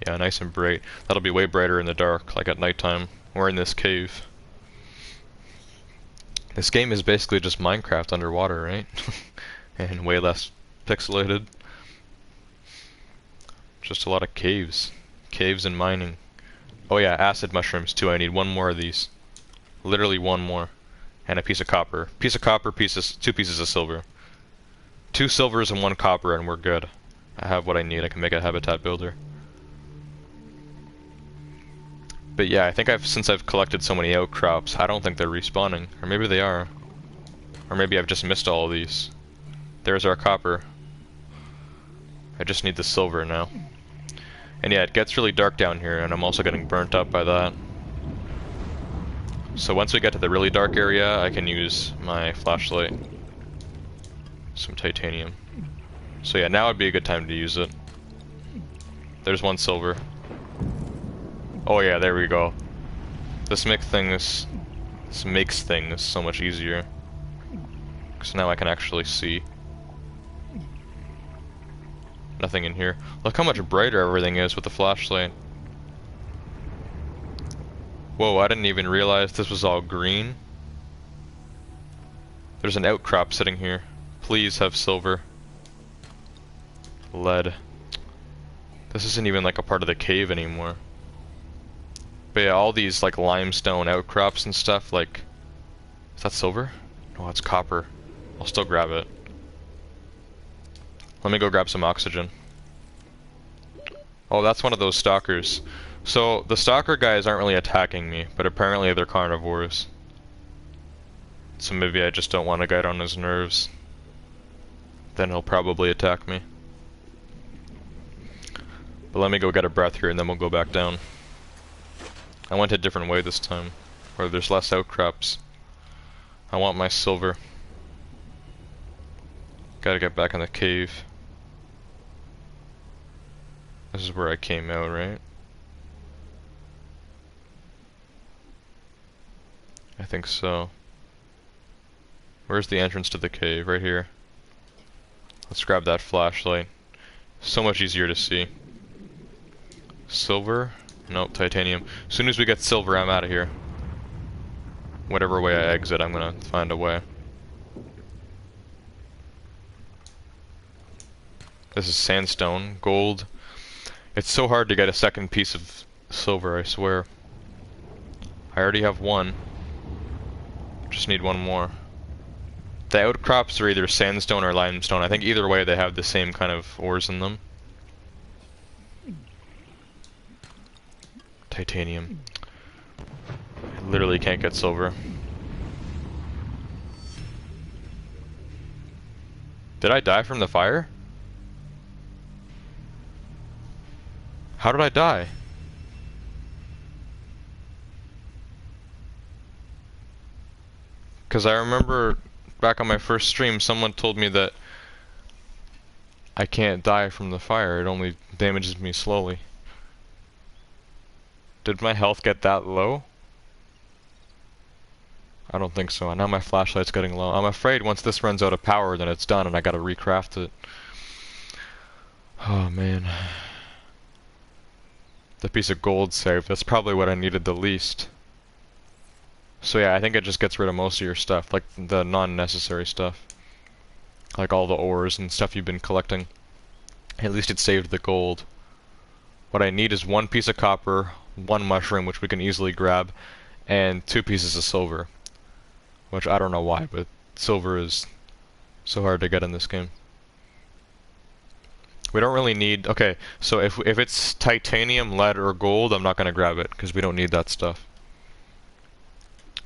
[SPEAKER 1] Yeah, nice and bright. That'll be way brighter in the dark, like at nighttime. We're in this cave. This game is basically just Minecraft underwater, right? And way less pixelated. Just a lot of caves. Caves and mining. Oh yeah, acid mushrooms too. I need 1 more of these. Literally 1 more. And a piece of copper. Piece of copper, 2 pieces of silver. 2 silvers and 1 copper and we're good. I have what I need. I can make a habitat builder. But yeah, I think since I've collected so many outcrops, I don't think they're respawning. Or maybe they are. Or maybe I've just missed all of these. There's our copper. I just need the silver now. And yeah, it gets really dark down here, and I'm also getting burnt up by that. So once we get to the really dark area, I can use my flashlight. Some titanium. So yeah, now would be a good time to use it. There's 1 silver. Oh yeah, there we go. This makes things so much easier. So now I can actually see. Nothing in here. Look how much brighter everything is with the flashlight. Whoa, I didn't even realize this was all green. There's an outcrop sitting here. Please have silver. Lead. This isn't even like a part of the cave anymore. But yeah, all these like limestone outcrops and stuff, like... Is that silver? No, it's copper. I'll still grab it. Let me go grab some oxygen. Oh, that's one of those stalkers. So, the stalker guys aren't really attacking me, but apparently they're carnivores. So maybe I just don't want to get on his nerves. Then he'll probably attack me. But let me go get a breath here and then we'll go back down. I went a different way this time, where there's less outcrops. I want my silver. Gotta get back in the cave. This is where I came out, right? I think so. Where's the entrance to the cave? Right here. Let's grab that flashlight. So much easier to see. Silver? Nope, titanium. As soon as we get silver, I'm out of here. Whatever way I exit, I'm gonna find a way. This is sandstone, gold. It's so hard to get a second piece of silver, I swear. I already have one. Just need one more. The outcrops are either sandstone or limestone. I think either way they have the same kind of ores in them. Titanium. I literally can't get silver. Did I die from the fire? How did I die? Because I remember back on my first stream, someone told me that I can't die from the fire, it only damages me slowly. Did my health get that low? I don't think so. Now my flashlight's getting low. I'm afraid once this runs out of power, then it's done and I gotta recraft it. Oh man. The piece of gold saved. That's probably what I needed the least. So yeah, I think it just gets rid of most of your stuff, like the non-necessary stuff. Like all the ores and stuff you've been collecting. At least it saved the gold. What I need is one piece of copper, one mushroom, which we can easily grab, and 2 pieces of silver. Which I don't know why, but silver is so hard to get in this game. We don't really need... Okay, so if it's titanium, lead, or gold, I'm not going to grab it, because we don't need that stuff.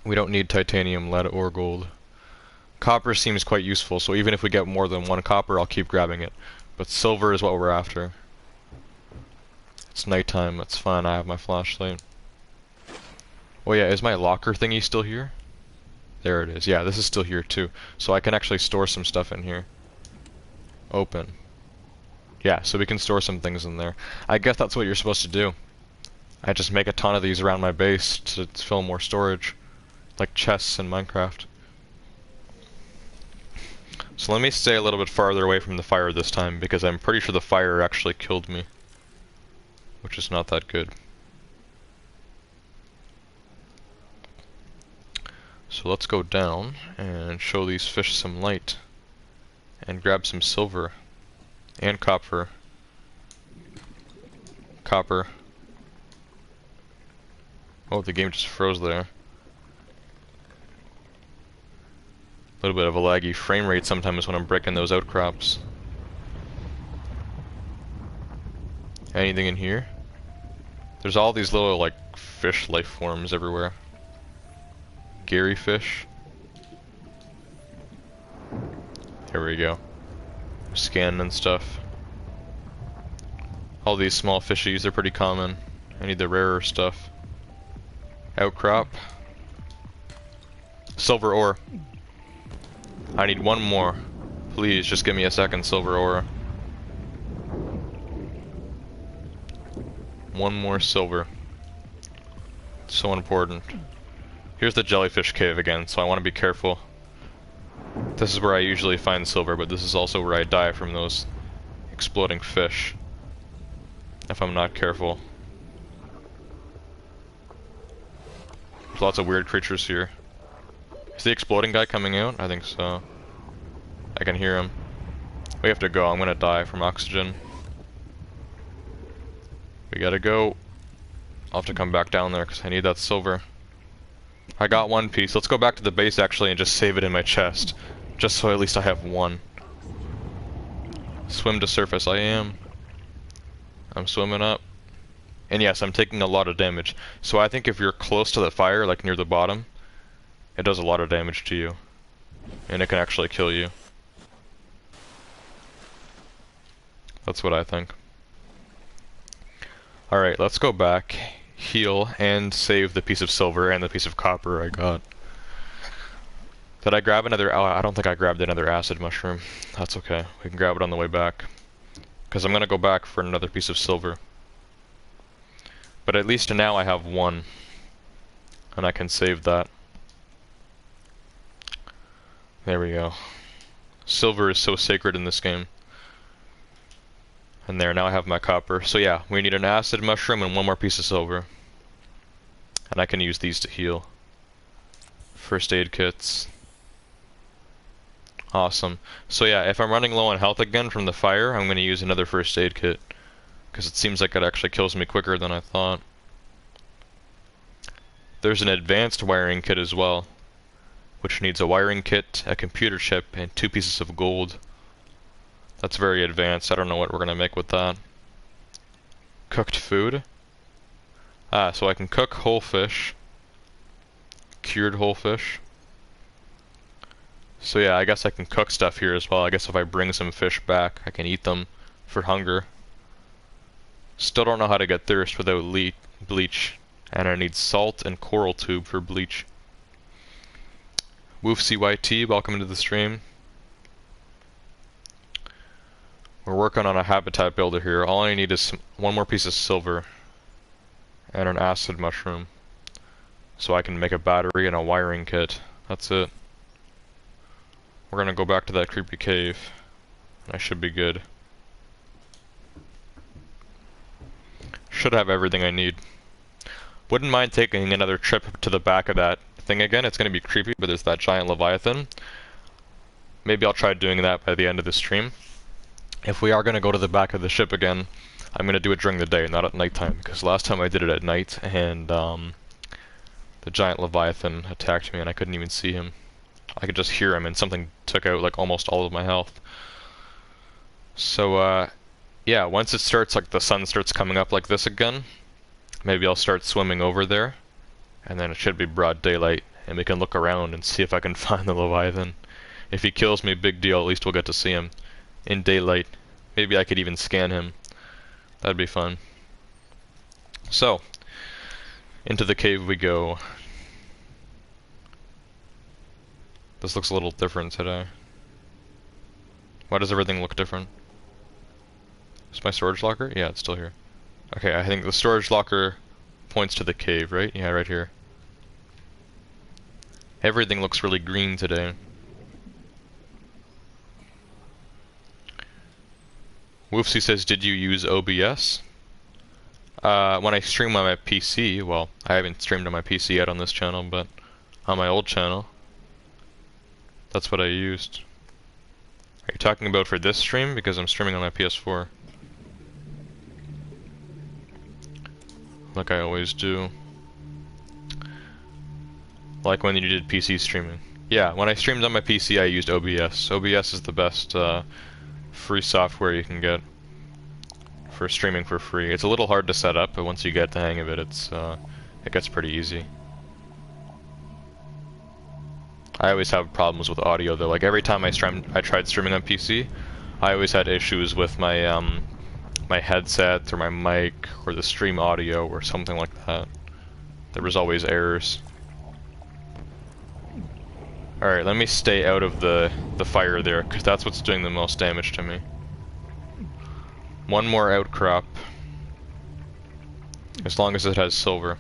[SPEAKER 1] We don't need titanium, lead, or gold. Copper seems quite useful, so even if we get more than 1 copper, I'll keep grabbing it. But silver is what we're after. It's nighttime, that's fine, I have my flashlight. Oh yeah, is my locker thingy still here? There it is. Yeah, this is still here too. So I can actually store some stuff in here. Open. Yeah, so we can store some things in there. I guess that's what you're supposed to do. I just make a ton of these around my base to fill more storage. Like chests in Minecraft. So let me stay a little bit farther away from the fire this time, because I'm pretty sure the fire actually killed me. Which is not that good. So let's go down and show these fish some light. And grab some silver. And copper. Copper. Oh, the game just froze there. A little bit of a laggy frame rate sometimes when I'm breaking those outcrops. Anything in here? There's all these little, like, fish life forms everywhere. Gary fish. Here we go. Scanning and stuff. All these small fishies are pretty common. I need the rarer stuff. Outcrop. Silver ore. I need one more. Please, just give me a second silver ore. One more silver. So important. Here's the jellyfish cave again, so I want to be careful. This is where I usually find silver, but this is also where I die from those exploding fish. If I'm not careful. There's lots of weird creatures here. Is the exploding guy coming out? I think so. I can hear him. We have to go, I'm gonna die from oxygen. We gotta go. I'll have to come back down there because I need that silver. I got 1 piece. Let's go back to the base actually and just save it in my chest. Just so at least I have 1. Swim to surface, I am. I'm swimming up. And yes, I'm taking a lot of damage. So I think if you're close to the fire, like near the bottom, it does a lot of damage to you. And it can actually kill you. That's what I think. Alright, let's go back, heal, and save the piece of silver and the piece of copper I got. Did I grab another... Oh, I don't think I grabbed another acid mushroom. That's okay. We can grab it on the way back. Because I'm going to go back for another piece of silver. But at least now I have 1. And I can save that. There we go. Silver is so sacred in this game. And there, now I have my copper. So yeah, we need an acid mushroom and 1 more piece of silver. And I can use these to heal. First aid kits. Awesome. So yeah, if I'm running low on health again from the fire, I'm going to use another first aid kit. because it seems like it actually kills me quicker than I thought. There's an advanced wiring kit as well, which needs a wiring kit, a computer chip, and 2 pieces of gold. That's very advanced. I don't know what we're gonna make with that. Cooked food. Ah, so I can cook whole fish. Cured whole fish. So yeah, I guess I can cook stuff here as well. I guess if I bring some fish back, I can eat them for hunger. Still don't know how to get thirst without bleach. And I need salt and coral tube for bleach. Woop CYT, welcome to the stream. We're working on a habitat builder here. All I need is one more piece of silver and an acid mushroom, so I can make a battery and a wiring kit. That's it. We're gonna go back to that creepy cave. I should be good. Should have everything I need. Wouldn't mind taking another trip to the back of that thing again. It's gonna be creepy, but there's that giant Leviathan. Maybe I'll try doing that by the end of the stream. If we are gonna go to the back of the ship again, I'm gonna do it during the day, not at nighttime, because last time I did it at night, and the giant Leviathan attacked me and I couldn't even see him. I could just hear him, and something took out like almost all of my health. So yeah, once it starts, like the sun starts coming up like this again, maybe I'll start swimming over there, and then it should be broad daylight, and we can look around and see if I can find the Leviathan. If he kills me, big deal, at least we'll get to see him in daylight. Maybe I could even scan him. That'd be fun. So, into the cave we go. This looks a little different today. Why does everything look different? Is my storage locker? Yeah, it's still here. Okay, I think the storage locker points to the cave, right? Yeah, right here. Everything looks really green today. Woofsy says, did you use OBS? When I stream on my PC, well, I haven't streamed on my PC yet on this channel, but on my old channel, that's what I used. Are you talking about for this stream? Because I'm streaming on my PS4. Like I always do. Like when you did PC streaming. Yeah, when I streamed on my PC I used OBS. OBS is the best free software you can get for streaming for free. It's a little hard to set up, but once you get the hang of it, it gets pretty easy. I always have problems with audio though. Like every time I tried streaming on PC, I always had issues with my my headset or my mic or the stream audio or something like that. There was always errors. Alright, let me stay out of the fire there, because that's what's doing the most damage to me. One more outcrop. As long as it has silver.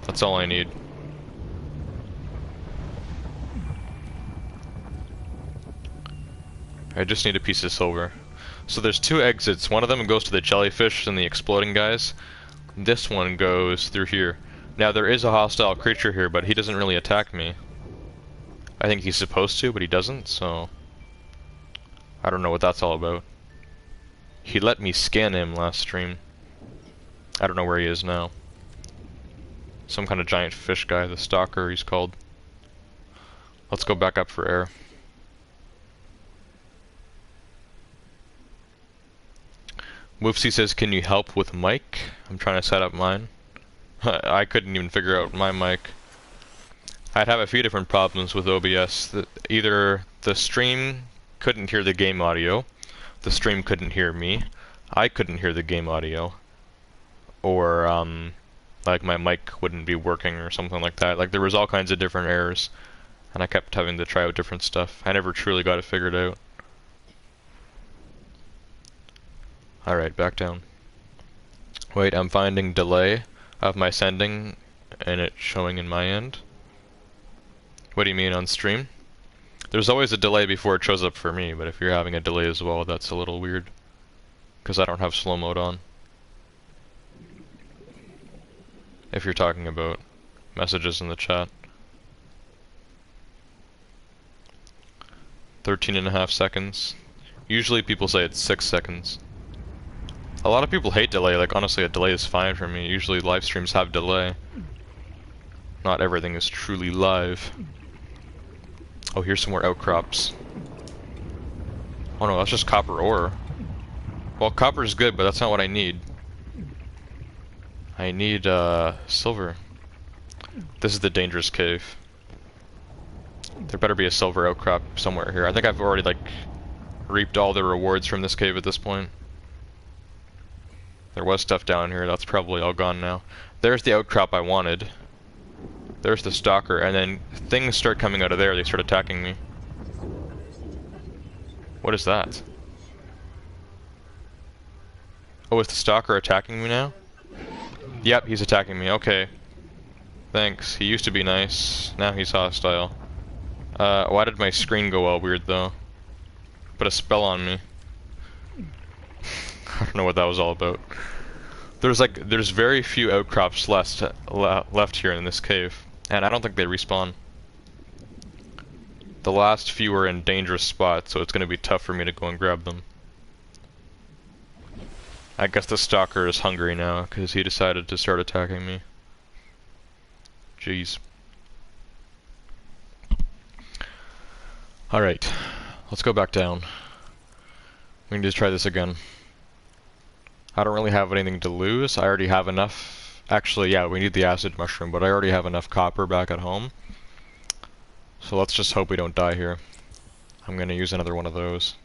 [SPEAKER 1] That's all I need. I just need a piece of silver. So there's 2 exits. One of them goes to the jellyfish and the exploding guys. This one goes through here. Now there is a hostile creature here, but he doesn't really attack me. I think he's supposed to, but he doesn't, so I don't know what that's all about. He let me scan him last stream. I don't know where he is now. Some kind of giant fish guy, the stalker he's called. Let's go back up for air. Woofsy says, can you help with mic? I'm trying to set up mine. I couldn't even figure out my mic. I'd have a few different problems with OBS. Either the stream couldn't hear the game audio, the stream couldn't hear me, I couldn't hear the game audio, or like my mic wouldn't be working or something like that. Like there was all kinds of different errors, and I kept having to try out different stuff. I never truly got it figured out. Alright, back down. Wait, I'm finding delay of my sending and it showing in my end. What do you mean on stream? There's always a delay before it shows up for me, but if you're having a delay as well, that's a little weird. Because I don't have slow mode on. If you're talking about messages in the chat. 13.5 seconds. Usually people say it's 6 seconds. A lot of people hate delay, like honestly a delay is fine for me. Usually live streams have delay. Not everything is truly live. Oh, here's some more outcrops. Oh no, that's just copper ore. Well, copper is good, but that's not what I need. I need, silver. This is the dangerous cave. There better be a silver outcrop somewhere here. I think I've already, like, reaped all the rewards from this cave at this point. There was stuff down here, that's probably all gone now. There's the outcrop I wanted. There's the stalker, and then things start coming out of there, they start attacking me. What is that? Oh, is the stalker attacking me now? Yep, he's attacking me, okay. Thanks, he used to be nice, now he's hostile. Why did my screen go all weird though? Put a spell on me. I don't know what that was all about. There's very few outcrops left here in this cave, and I don't think they respawn. The last few are in dangerous spots, so it's gonna be tough for me to go and grab them. I guess the stalker is hungry now, because he decided to start attacking me. Jeez. Alright, let's go back down. We need to try this again. I don't really have anything to lose. I already have enough. Actually, yeah, we need the acid mushroom, but I already have enough copper back at home. So let's just hope we don't die here. I'm gonna use another one of those.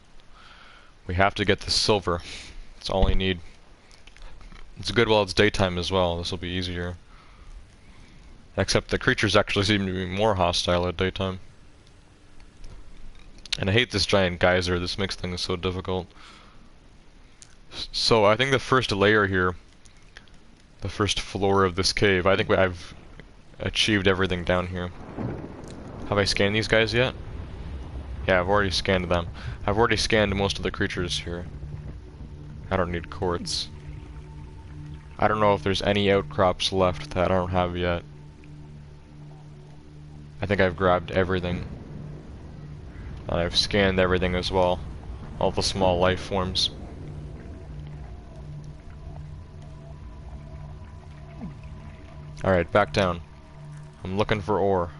[SPEAKER 1] We have to get the silver. That's all I need. It's good while it's daytime as well. This will be easier. Except the creatures actually seem to be more hostile at daytime. And I hate this giant geyser. This makes things so difficult. So I think the first layer here, the first floor of this cave, I think I've achieved everything down here. Have I scanned these guys yet? Yeah, I've already scanned them. I've already scanned most of the creatures here. I don't need quartz. I don't know if there's any outcrops left that I don't have yet. I think I've grabbed everything. And I've scanned everything as well. All the small life forms. Alright, back down. I'm looking for ore.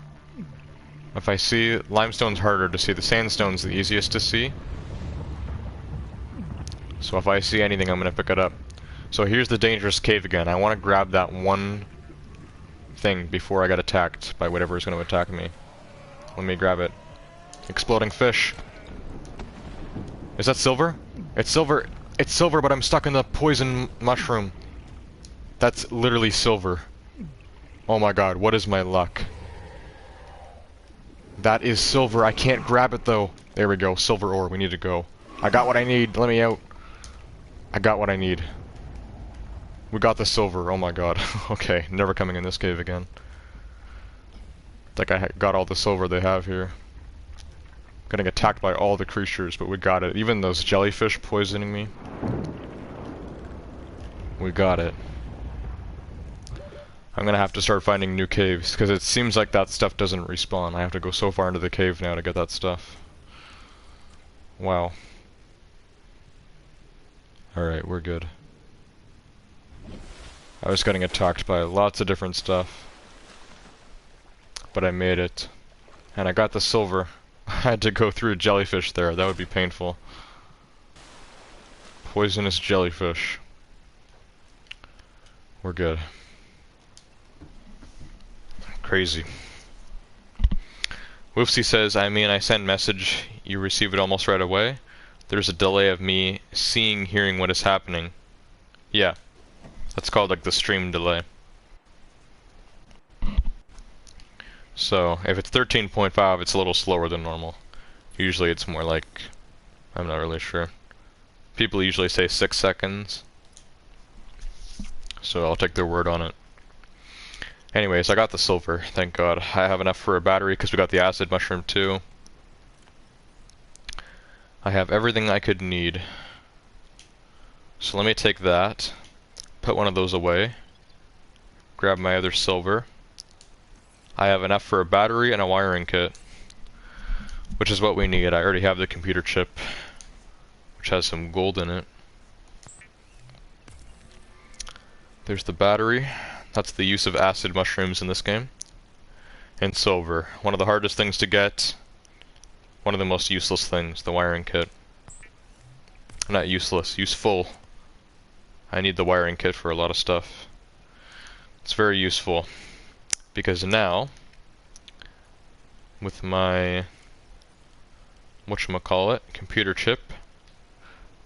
[SPEAKER 1] If I see... limestone's harder to see. The sandstone's the easiest to see. So if I see anything, I'm gonna pick it up. So here's the dangerous cave again. I want to grab that one thing before I get attacked by whatever is going to attack me. Let me grab it. Exploding fish. Is that silver? It's silver. It's silver, but I'm stuck in the poison mushroom. That's literally silver. Oh my god, what is my luck? That is silver. I can't grab it though. There we go. Silver ore. We need to go. I got what I need. Let me out. I got what I need. We got the silver. Oh my god. Okay, never coming in this cave again. Like I got all the silver they have here. Getting attacked by all the creatures, but we got it. Even those jellyfish poisoning me. We got it. I'm gonna have to start finding new caves, because it seems like that stuff doesn't respawn. I have to go so far into the cave now to get that stuff. Wow. Alright, we're good. I was getting attacked by lots of different stuff. But I made it. And I got the silver. I had to go through a jellyfish there, that would be painful. Poisonous jellyfish. We're good. Crazy. Woofsy says, I send message, you receive it almost right away. There's a delay of me seeing, hearing what is happening. Yeah. That's called like the stream delay. So, if it's 13.5, it's a little slower than normal. Usually it's more like, I'm not really sure. People usually say 6 seconds. So I'll take their word on it. Anyways, I got the silver, thank god. I have enough for a battery because we got the acid mushroom too. I have everything I could need. So let me take that. Put one of those away. Grab my other silver. I have enough for a battery and a wiring kit. Which is what we need. I already have the computer chip. Which has some gold in it. There's the battery. That's the use of acid mushrooms in this game. And silver. One of the hardest things to get. One of the most useless things, the wiring kit. Not useless, useful. I need the wiring kit for a lot of stuff. It's very useful. Because now, with my whatchamacallit, computer chip,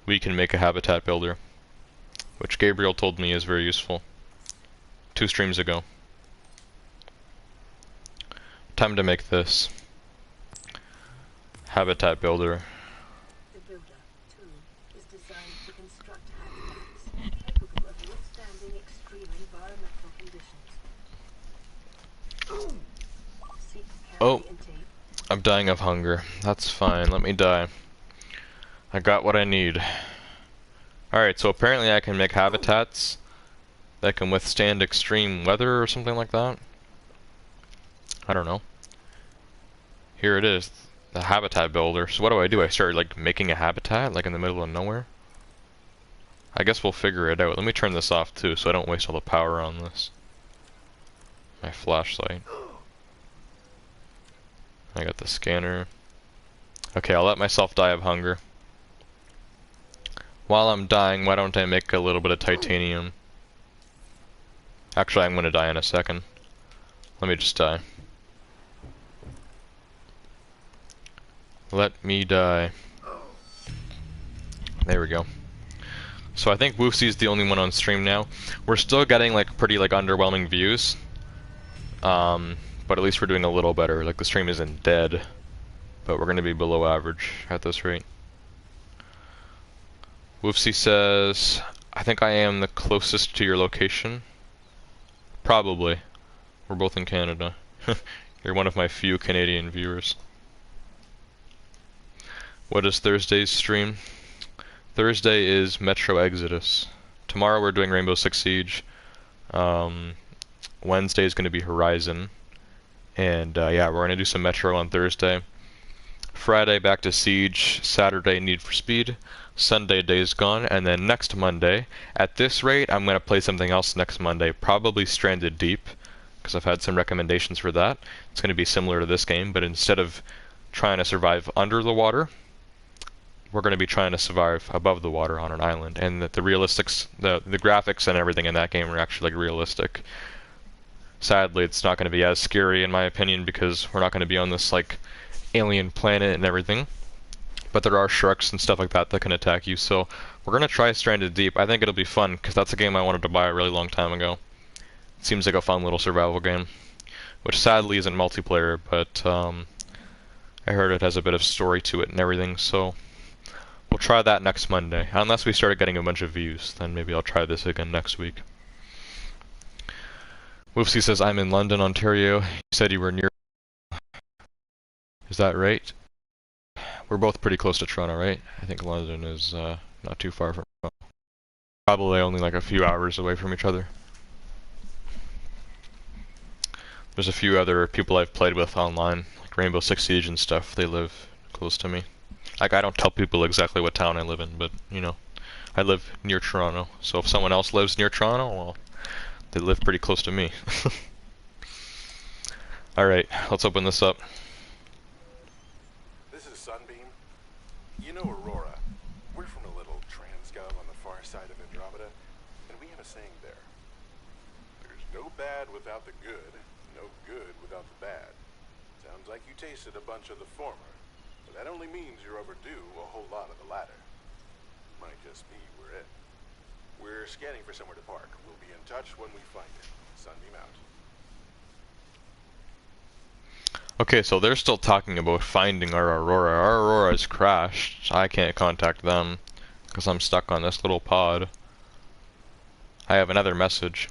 [SPEAKER 1] we can make a habitat builder. Which Gabriel told me is very useful. 2 streams ago. Time to make this. Habitat builder.
[SPEAKER 3] The builder tool is designed to construct habitats capable of withstanding extreme environmental conditions. Seek
[SPEAKER 1] Oh.
[SPEAKER 3] calorie intake.
[SPEAKER 1] I'm dying of hunger. That's fine, let me die. I got what I need. Alright, so apparently I can make habitats that can withstand extreme weather or something like that. I don't know. Here it is, the habitat builder. So what do? I start like making a habitat like in the middle of nowhere? I guess we'll figure it out. Let me turn this off too so I don't waste all the power on this. My flashlight. I got the scanner. Okay, I'll let myself die of hunger. While I'm dying, why don't I make a little bit of titanium? Actually, I'm gonna die in a second. Let me just die. Let me die. There we go. So I think Woofsy's the only one on stream now. We're still getting like pretty like underwhelming views. But at least we're doing a little better. Like the stream isn't dead. But we're gonna be below average at this rate. Woofsy says, I think I am the closest to your location. Probably. We're both in Canada. You're one of my few Canadian viewers. What is Thursday's stream? Thursday is Metro Exodus. Tomorrow we're doing Rainbow Six Siege. Wednesday is going to be Horizon. And yeah, we're going to do some Metro on Thursday. Friday back to Siege. Saturday Need for Speed. Sunday Days Gone. And then next Monday, at this rate, I'm going to play something else next Monday. Probably Stranded Deep, because I've had some recommendations for that. It's going to be similar to this game, but instead of trying to survive under the water, we're going to be trying to survive above the water on an island, and that the realistics, the graphics and everything in that game are actually like realistic. Sadly, it's not going to be as scary in my opinion because we're not going to be on this like alien planet and everything. But there are sharks and stuff like that that can attack you, so we're going to try Stranded Deep. I think it'll be fun because that's a game I wanted to buy a really long time ago. It seems like a fun little survival game, which sadly isn't multiplayer, but I heard it has a bit of story to it and everything, so we'll try that next Monday. Unless we started getting a bunch of views, then maybe I'll try this again next week. Woofsy says, I'm in London, Ontario. You said you were near. Is that right? We're both pretty close to Toronto, right? I think London is not too far from Toronto. Probably only like a few hours away from each other. There's a few other people I've played with online, like Rainbow Six Siege and stuff. They live close to me. Like, I don't tell people exactly what town I live in, but, you know, I live near Toronto. So if someone else lives near Toronto, well, they live pretty close to me. Alright, let's open this up.
[SPEAKER 2] This is Sunbeam. You know Aurora. We're from a little transgov on the far side of Andromeda, and we have a saying there. There's no bad without the good, no good without the bad. Sounds like you tasted a bunch of the former. But that only means you're overdue a whole lot of the latter. Might just be we're it. We're scanning for somewhere to park. We'll be in touch when we find it. Sunbeam out.
[SPEAKER 1] Okay, so they're still talking about finding our Aurora. Our Aurora's crashed. I can't contact them because I'm stuck on this little pod. I have another message.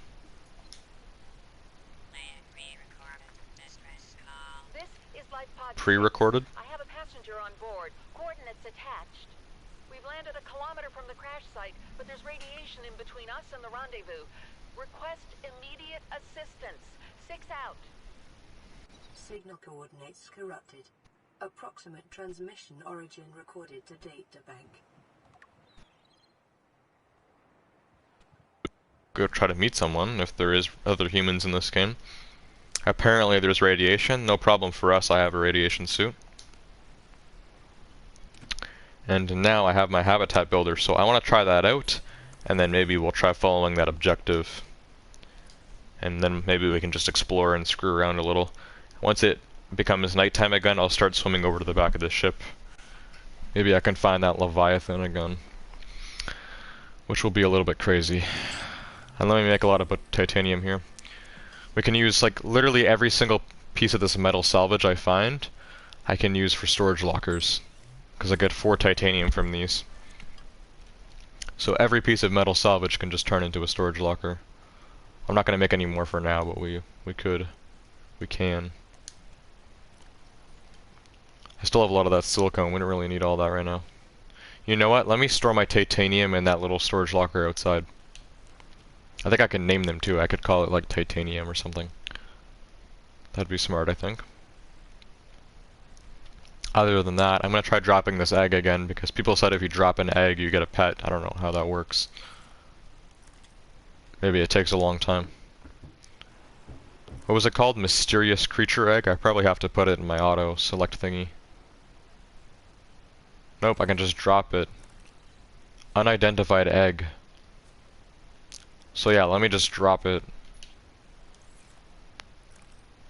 [SPEAKER 1] Pre-recorded?
[SPEAKER 4] I have a passenger on board. Coordinates attached. We've landed a kilometer from the crash site, but there's radiation in between us and the rendezvous. Request immediate assistance. 6 out.
[SPEAKER 3] Signal coordinates corrupted. Approximate transmission origin recorded to data bank.
[SPEAKER 1] go try to meet someone if there is other humans in this game. Apparently there's radiation. No problem for us, I have a radiation suit. And now I have my habitat builder, so I want to try that out, and then maybe we'll try following that objective. And then maybe we can just explore and screw around a little. Once it becomes nighttime again, I'll start swimming over to the back of the ship. Maybe I can find that Leviathan again, which will be a little bit crazy. And let me make a lot of titanium here. We can use, like, literally every single piece of this metal salvage I find, I can use for storage lockers, because I get 4 titanium from these. So every piece of metal salvage can just turn into a storage locker. I'm not going to make any more for now, but we can. I still have a lot of that silicone, we don't really need all that right now. You know what, let me store my titanium in that little storage locker outside. I think I can name them too, I could call it like titanium or something. That'd be smart, I think. Other than that, I'm going to try dropping this egg again, because people said if you drop an egg you get a pet. I don't know how that works. Maybe it takes a long time. What was it called? Mysterious creature egg? I probably have to put it in my auto select thingy. Nope, I can just drop it. Unidentified egg. So yeah, let me just drop it.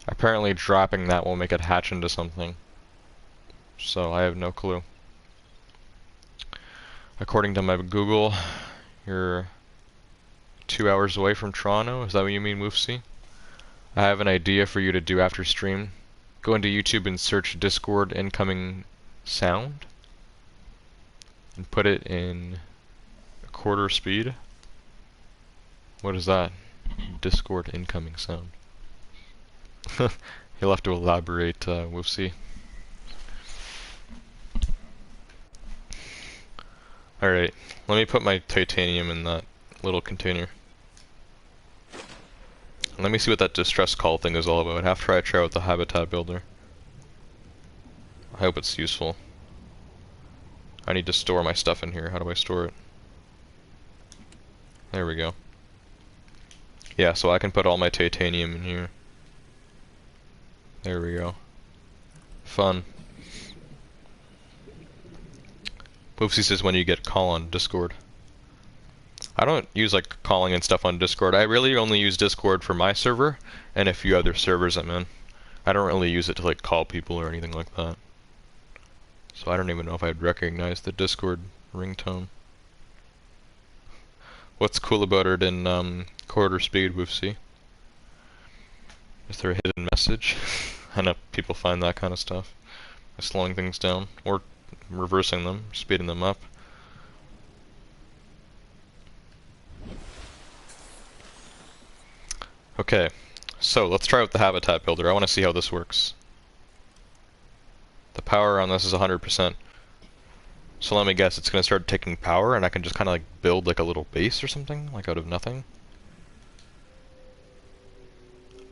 [SPEAKER 1] Apparently dropping that will make it hatch into something. So I have no clue. According to my Google, you're 2 hours away from Toronto. Is that what you mean, Woofsy? I have an idea for you to do after stream. Go into YouTube and search Discord incoming sound. And put it in a quarter speed. What is that? Discord incoming sound. You'll have to elaborate, Woofsy. Alright, let me put my titanium in that little container. Let me see what that distress call thing is all about. After I try out the habitat builder. I hope it's useful. I need to store my stuff in here. How do I store it? There we go. Yeah, so I can put all my titanium in here. There we go. Fun. Poopsie says when you get call on Discord. I don't use like calling and stuff on Discord. I really only use Discord for my server and a few other servers I'm in. I don't really use it to like call people or anything like that. So I don't even know if I'd recognize the Discord ringtone. What's cool about it in quarter speed, Woofsy? Is there a hidden message? I know people find that kind of stuff. By slowing things down. Or reversing them, speeding them up. Okay, so let's try out the habitat builder. I want to see how this works. The power on this is 100%. So let me guess, it's going to start taking power and I can just kind of like build like a little base or something, like out of nothing.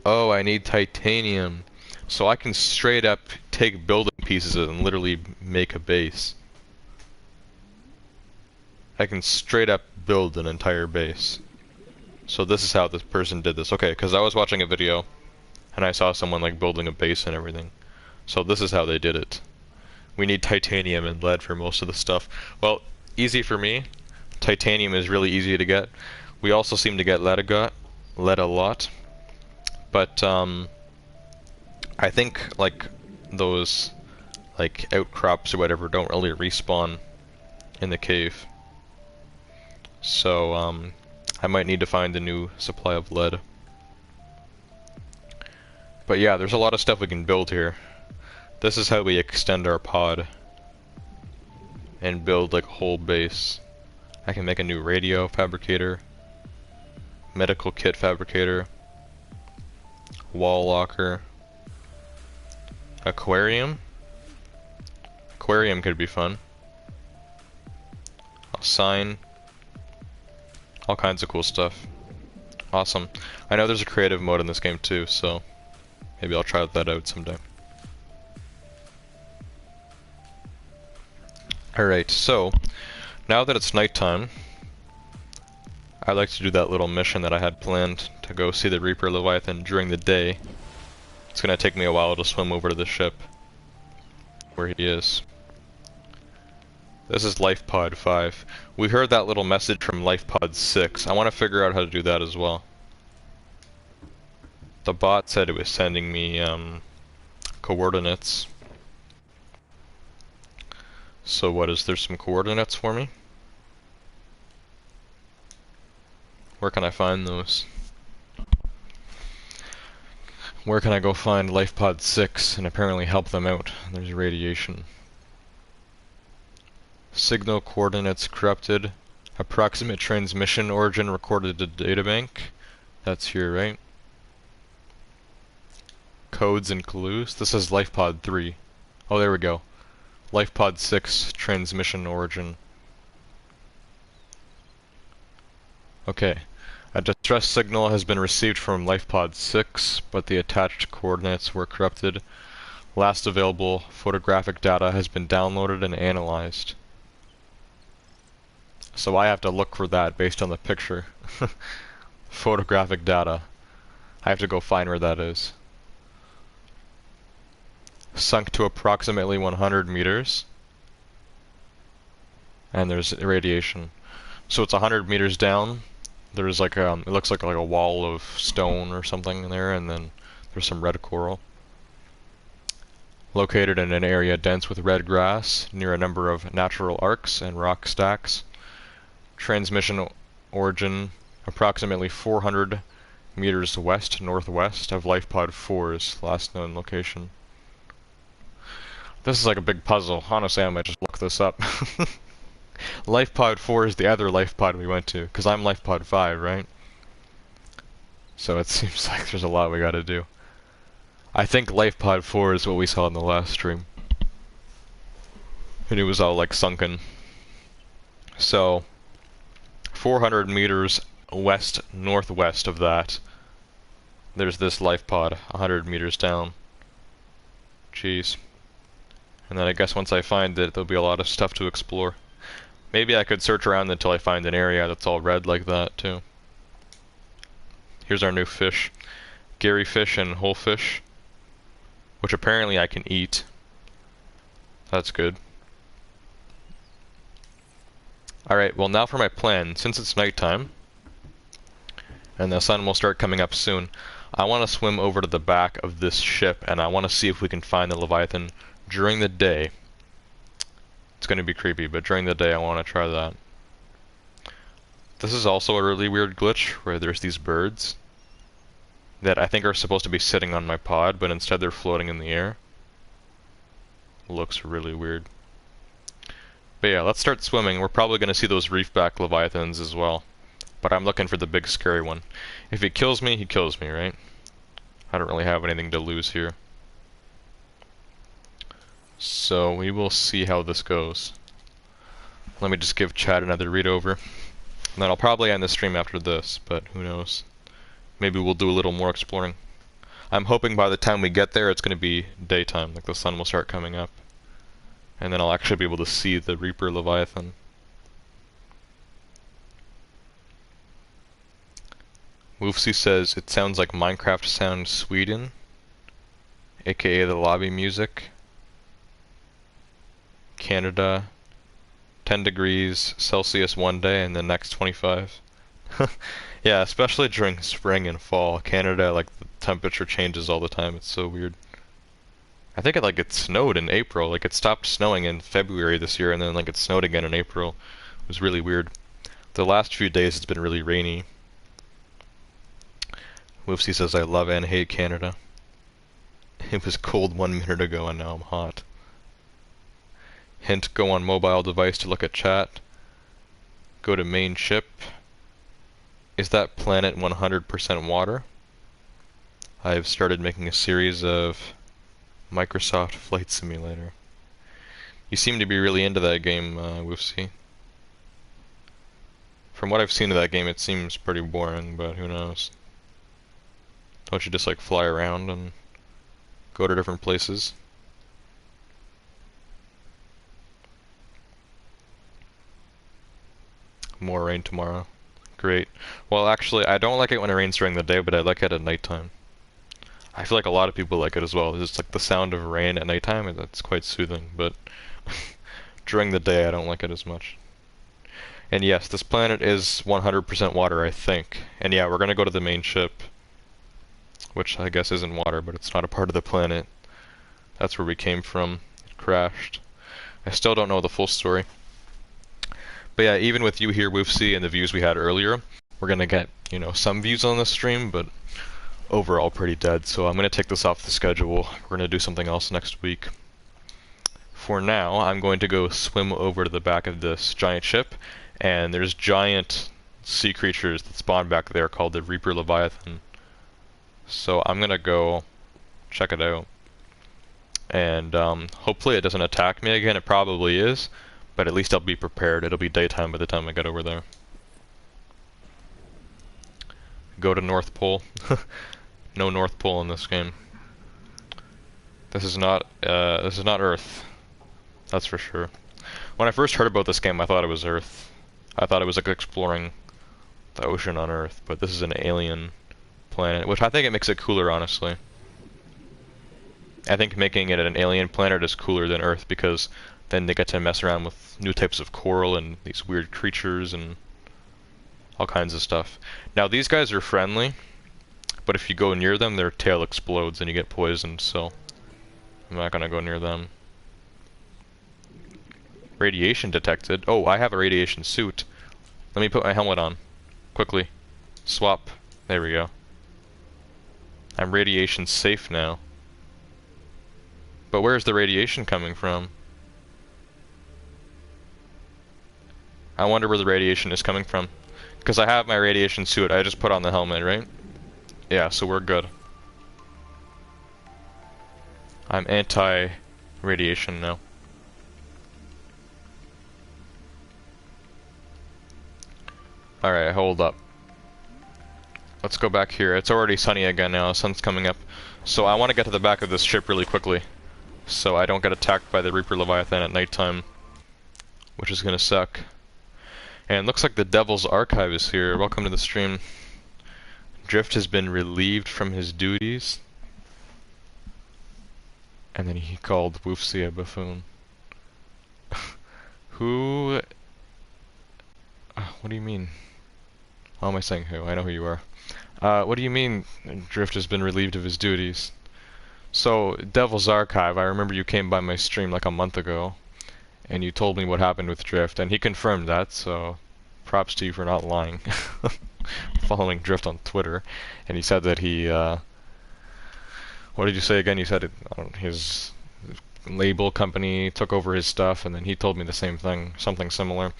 [SPEAKER 1] Oh, I need titanium. So I can straight up take building pieces and literally make a base. I can straight up build an entire base. So this is how this person did this. Okay, because I was watching a video and I saw someone like building a base and everything. So this is how they did it. We need titanium and lead for most of the stuff. Well, easy for me. Titanium is really easy to get. We also seem to get lead a lot. But I think like those like outcrops or whatever don't really respawn in the cave. So I might need to find a new supply of lead. But yeah, there's a lot of stuff we can build here. This is how we extend our pod and build like a whole base. I can make a new radio fabricator, medical kit fabricator, wall locker, aquarium. Aquarium could be fun. A sign. All kinds of cool stuff. Awesome. I know there's a creative mode in this game too, so maybe I'll try that out someday. Alright, so now that it's nighttime, I like to do that little mission that I had planned to go see the Reaper Leviathan during the day. It's gonna take me a while to swim over to the ship where he is. This is Life Pod 5. We heard that little message from Life Pod 6. I want to figure out how to do that as well. The bot said it was sending me coordinates. So what, is there some coordinates for me? Where can I find those? Where can I go find Life Pod 6 and apparently help them out? There's radiation. Signal coordinates corrupted. Approximate transmission origin recorded to databank. That's here, right? Codes and clues. This is Life Pod 3. Oh, there we go. Life Pod 6 transmission origin. Okay. A distress signal has been received from Life Pod 6, but the attached coordinates were corrupted. Last available photographic data has been downloaded and analyzed. So I have to look for that based on the picture. Photographic data. I have to go find where that is. Sunk to approximately 100 meters. And there's radiation. So it's 100 meters down. There's like it looks like a wall of stone or something in there, and then there's some red coral. Located in an area dense with red grass, near a number of natural arcs and rock stacks. Transmission origin approximately 400 meters west-northwest of Life Pod 4's last known location. This is like a big puzzle. Honestly, I might just look this up. Life Pod 4 is the other Life Pod we went to, because I'm Life Pod 5, right? So it seems like there's a lot we gotta do. I think Life Pod 4 is what we saw in the last stream. And it was all like sunken. So 400 meters west-northwest of that, there's this Life Pod, 100 meters down. Jeez. And then I guess once I find it, there'll be a lot of stuff to explore. Maybe I could search around until I find an area that's all red like that, too. Here's our new fish. Gary fish and whole fish, which apparently I can eat. That's good. Alright, well now for my plan. Since it's nighttime, and the sun will start coming up soon, I want to swim over to the back of this ship, and I want to see if we can find the Leviathan during the day. It's going to be creepy, but during the day I want to try that. This is also a really weird glitch, where there's these birds that I think are supposed to be sitting on my pod, but instead they're floating in the air. Looks really weird. But yeah, let's start swimming. We're probably going to see those reef-back Leviathans as well. But I'm looking for the big scary one. If he kills me, right? I don't really have anything to lose here. So we will see how this goes. Let me just give Chad another read over. And then I'll probably end the stream after this, but who knows. Maybe we'll do a little more exploring. I'm hoping by the time we get there it's going to be daytime, like the sun will start coming up. And then I'll actually be able to see the Reaper Leviathan. Woofsy says, it sounds like Minecraft Sound Sweden, aka the lobby music. Canada, 10 degrees Celsius one day and the next 25. Yeah, especially during spring and fall. Canada, like, the temperature changes all the time. It's so weird. I think it snowed in April. Like, it stopped snowing in February this year, and then like it snowed again in April. It was really weird. The last few days it's been really rainy. Woofsy says, I love and hate Canada. It was cold 1 minute ago and now I'm hot. Hint, go on mobile device to look at chat. Go to main ship. Is that planet 100% water? I've started making a series of Microsoft Flight Simulator. You seem to be really into that game, Woofsy. From what I've seen of that game, it seems pretty boring, but who knows. Don't you just like fly around and go to different places? More rain tomorrow. Great. Well, actually, I don't like it when it rains during the day, but I like it at nighttime. I feel like a lot of people like it as well. It's like the sound of rain at nighttime, and that's quite soothing, but during the day I don't like it as much. And yes, this planet is 100% water, I think. And yeah, we're gonna go to the main ship, which I guess isn't water, but it's not a part of the planet. That's where we came from. It crashed. I still don't know the full story. But yeah, even with you here, Woofsy, and the views we had earlier, we're gonna get, you know, some views on this stream, but overall pretty dead. So I'm gonna take this off the schedule. We're gonna do something else next week. For now, I'm going to go swim over to the back of this giant ship, and there's giant sea creatures that spawn back there called the Reaper Leviathan. So I'm gonna go check it out. And hopefully it doesn't attack me again. It probably is, but at least I'll be prepared. It'll be daytime by the time I get over there. Go to North Pole. No North Pole in this game. This is not Earth. That's for sure. When I first heard about this game, I thought it was Earth. I thought it was like exploring the ocean on Earth, but this is an alien planet, which I think it makes it cooler, honestly. I think making it an alien planet is cooler than Earth because then they get to mess around with new types of coral and these weird creatures and all kinds of stuff. Now these guys are friendly, but if you go near them, their tail explodes and you get poisoned, so I'm not gonna go near them. Radiation detected. Oh, I have a radiation suit. Let me put my helmet on. Quickly. Swap. There we go. I'm radiation safe now. But where's the radiation coming from? I wonder where the radiation is coming from. Because I have my radiation suit, I just put on the helmet, right? Yeah, so we're good. I'm anti-radiation now. Alright, hold up. Let's go back here. It's already sunny again now, the sun's coming up. So I want to get to the back of this ship really quickly, so I don't get attacked by the Reaper Leviathan at nighttime, which is gonna suck. And it looks like the Devil's Archive is here. Welcome to the stream. Drift has been relieved from his duties. And then he called Woofsy a buffoon. Who... what do you mean? How am I saying who? I know who you are. What do you mean Drift has been relieved of his duties? So, Devil's Archive, I remember you came by my stream like a month ago, and you told me what happened with Drift, and he confirmed that, so props to you for not lying. Following Drift on Twitter, and he said that he, what did you say again? You said his label company took over his stuff, and then he told me the same thing, something similar.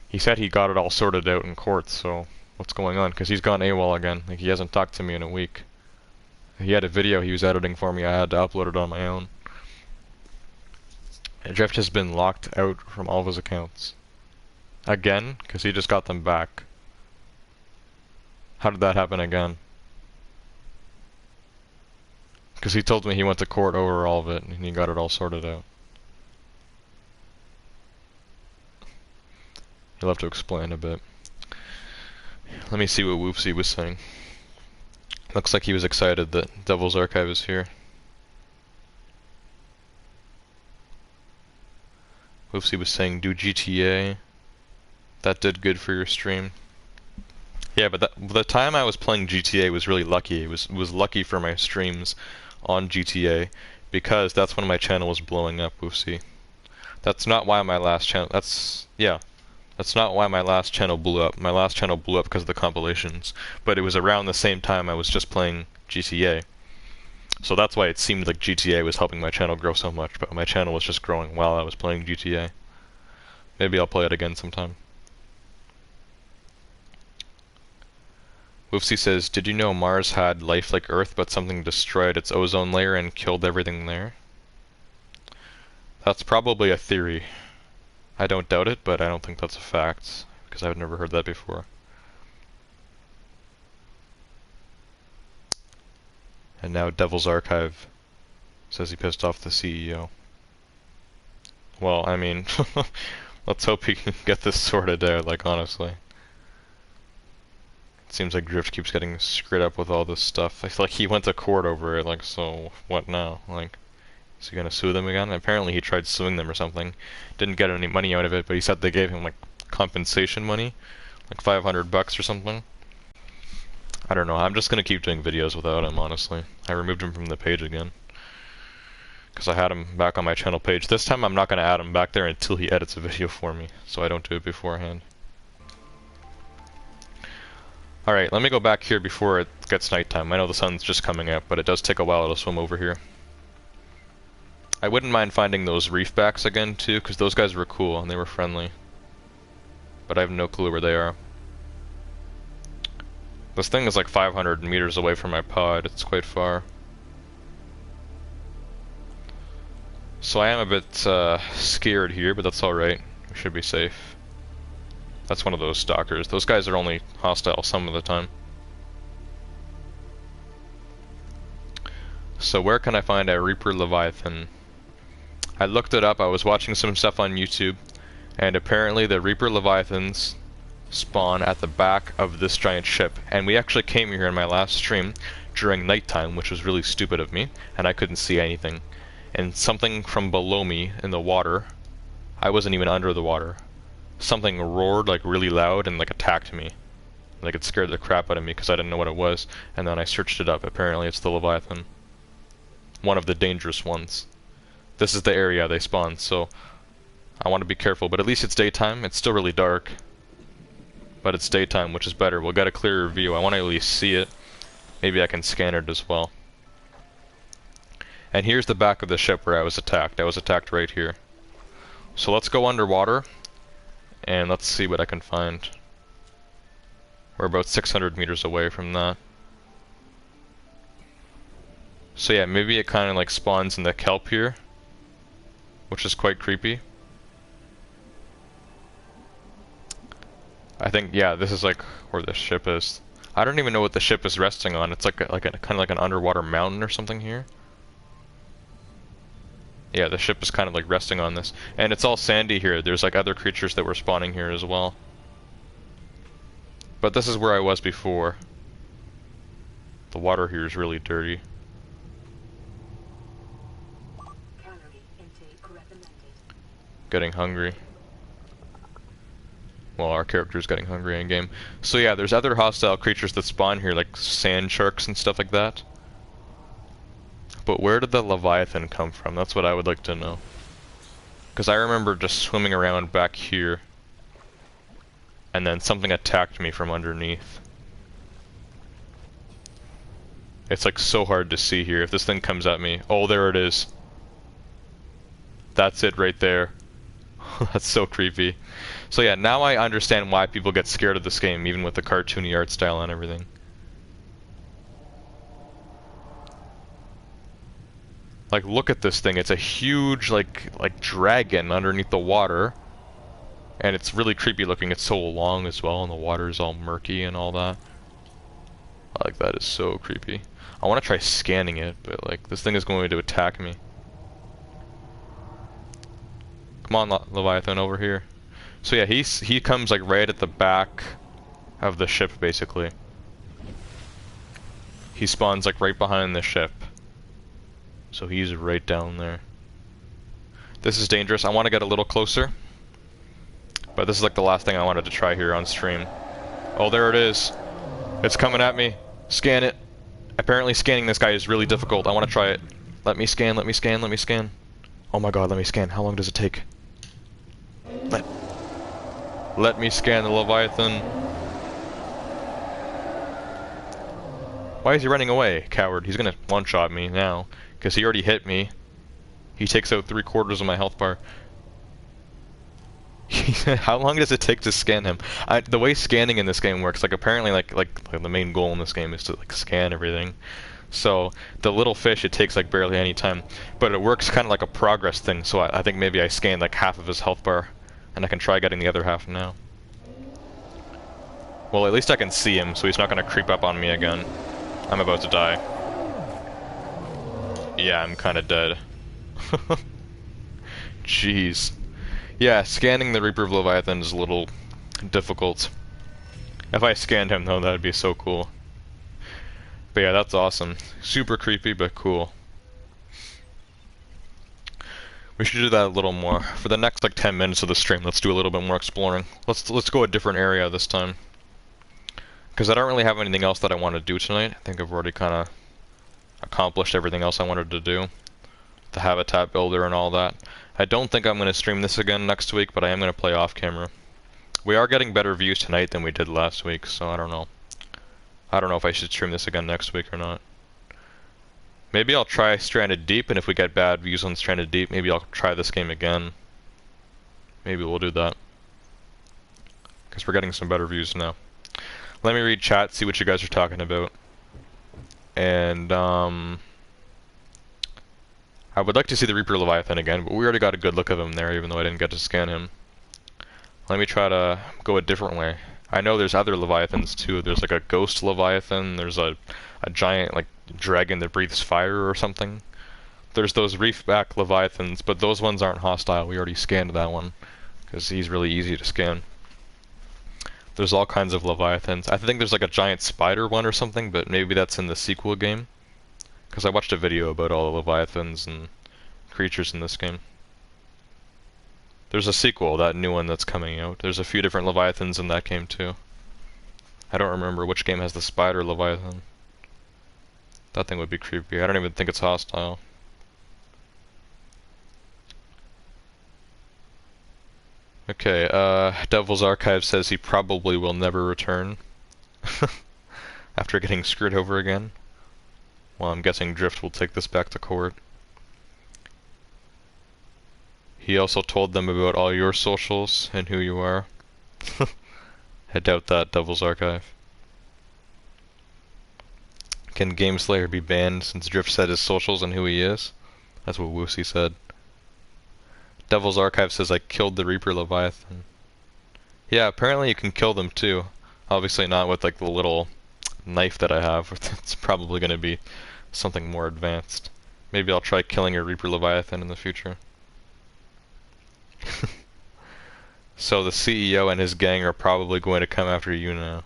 [SPEAKER 1] He said he got it all sorted out in court, so what's going on? Because he's gone AWOL again, like he hasn't talked to me in a week. He had a video he was editing for me, I had to upload it on my own. And Drift has been locked out from all of his accounts. Again? Because he just got them back. How did that happen again? Because he told me he went to court over all of it, and he got it all sorted out. You'll have to explain a bit. Let me see what Woofsy was saying. Looks like he was excited that Devil's Archive is here. Woofsy was saying, do GTA. That did good for your stream. Yeah, but the time I was playing GTA was really lucky. It was lucky for my streams on GTA, because that's when my channel was blowing up, Woofsy. That's not why my last channel... That's not why my last channel blew up. My last channel blew up because of the compilations. But it was around the same time I was just playing GTA. So that's why it seemed like GTA was helping my channel grow so much, but my channel was just growing while I was playing GTA. Maybe I'll play it again sometime. Woofsy says, did you know Mars had life like Earth, but something destroyed its ozone layer and killed everything there? That's probably a theory. I don't doubt it, but I don't think that's a fact, because I've never heard that before. And now Devil's Archive says he pissed off the CEO. Well, I mean, let's hope he can get this sorted out, like, honestly. Seems like Drift keeps getting screwed up with all this stuff. I feel like he went to court over it, like, so what now? Like, is he gonna sue them again? Apparently he tried suing them or something. Didn't get any money out of it, but he said they gave him, like, compensation money. Like $500 or something. I don't know, I'm just gonna keep doing videos without him, honestly. I removed him from the page again. Because I had him back on my channel page. This time I'm not gonna add him back there until he edits a video for me, so I don't do it beforehand. Alright, let me go back here before it gets nighttime. I know the sun's just coming up, but it does take a while to swim over here. I wouldn't mind finding those reef backs again, too, because those guys were cool and they were friendly. But I have no clue where they are. This thing is like 500 meters away from my pod. It's quite far. So I am a bit scared here, but that's alright. We should be safe. That's one of those stalkers. Those guys are only hostile some of the time. So where can I find a Reaper Leviathan? I looked it up. I was watching some stuff on YouTube, and apparently the Reaper Leviathans spawn at the back of this giant ship. And we actually came here in my last stream during nighttime, which was really stupid of me, and I couldn't see anything. And something from below me in the water, I wasn't even under the water, something roared like really loud and like attacked me. Like it scared the crap out of me because I didn't know what it was, and then I searched it up. Apparently it's the Leviathan. One of the dangerous ones. This is the area they spawn, so I want to be careful, but at least it's daytime. It's still really dark, but it's daytime, which is better. We'll get a clearer view. I want to at least see it. Maybe I can scan it as well. And here's the back of the ship where I was attacked. I was attacked right here. So let's go underwater, and let's see what I can find. We're about 600 meters away from that. So yeah, maybe it kind of like spawns in the kelp here, which is quite creepy. I think, yeah, this is like where the ship is. I don't even know what the ship is resting on. It's like a kind of like an underwater mountain or something here. Yeah, the ship is kind of like resting on this. And it's all sandy here. There's like other creatures that were spawning here as well. But this is where I was before. The water here is really dirty. Getting hungry. Well, our character's getting hungry in game. So yeah, there's other hostile creatures that spawn here, like sand sharks and stuff like that. But where did the Leviathan come from? That's what I would like to know. Because I remember just swimming around back here, and then something attacked me from underneath. It's like so hard to see here. If this thing comes at me, oh, there it is. That's it right there. That's so creepy. So yeah, now I understand why people get scared of this game, even with the cartoony art style and everything. Like, look at this thing. It's a huge, like dragon underneath the water. And it's really creepy looking. It's so long as well, and the water is all murky and all that. Like, that is so creepy. I want to try scanning it, but like, this thing is going to attack me. Come on, Leviathan, over here. So yeah, he comes like right at the back of the ship, basically. He spawns like right behind the ship. So he's right down there. This is dangerous. I want to get a little closer. But this is like the last thing I wanted to try here on stream. Oh, there it is. It's coming at me. Scan it. Apparently scanning this guy is really difficult. I want to try it. Let me scan, let me scan, let me scan. Oh my god, let me scan. How long does it take? Let me scan the Leviathan. Why is he running away, coward? He's gonna one-shot me now, because he already hit me. He takes out 3/4 of my health bar. How long does it take to scan him? The way scanning in this game works, like apparently like the main goal in this game is to like scan everything. So the little fish, it takes like barely any time, but it works kind of like a progress thing. So I think maybe I scanned like half of his health bar, and I can try getting the other half now. Well, at least I can see him, so he's not gonna creep up on me again. I'm about to die. Yeah, I'm kind of dead. Jeez. Yeah, scanning the Reaper Leviathan is a little difficult. If I scanned him though, that'd be so cool. But yeah, that's awesome. Super creepy, but cool. We should do that a little more. For the next like 10 minutes of the stream, let's do a little bit more exploring. Let's go a different area this time. Because I don't really have anything else that I want to do tonight. I think I've already kind of accomplished everything else I wanted to do. The habitat builder and all that. I don't think I'm going to stream this again next week, but I am going to play off camera. We are getting better views tonight than we did last week, so I don't know. I don't know if I should stream this again next week or not. Maybe I'll try Stranded Deep, and if we get bad views on Stranded Deep, maybe I'll try this game again. Maybe we'll do that. Because we're getting some better views now. Let me read chat, see what you guys are talking about. And, I would like to see the Reaper Leviathan again, but we already got a good look of him there, even though I didn't get to scan him. Let me try to go a different way. I know there's other Leviathans too. There's like a ghost Leviathan, there's a giant like dragon that breathes fire or something. There's those reef-back Leviathans, but those ones aren't hostile. We already scanned that one, because he's really easy to scan. There's all kinds of Leviathans. I think there's like a giant spider one or something, but maybe that's in the sequel game. Because I watched a video about all the Leviathans and creatures in this game. There's a sequel, that new one that's coming out. There's a few different Leviathans in that game too. I don't remember which game has the spider Leviathan. That thing would be creepy. I don't even think it's hostile. Okay, Devil's Archive says he probably will never return. After getting screwed over again. Well, I'm guessing Drift will take this back to court. He also told them about all your socials and who you are. I doubt that, Devil's Archive. Can GameSlayer be banned since Drift said his socials and who he is? That's what Woosie said. Devil's Archive says I killed the Reaper Leviathan. Yeah, apparently you can kill them too. Obviously not with like the little knife that I have. It's probably going to be something more advanced. Maybe I'll try killing a Reaper Leviathan in the future. So the CEO and his gang are probably going to come after you now.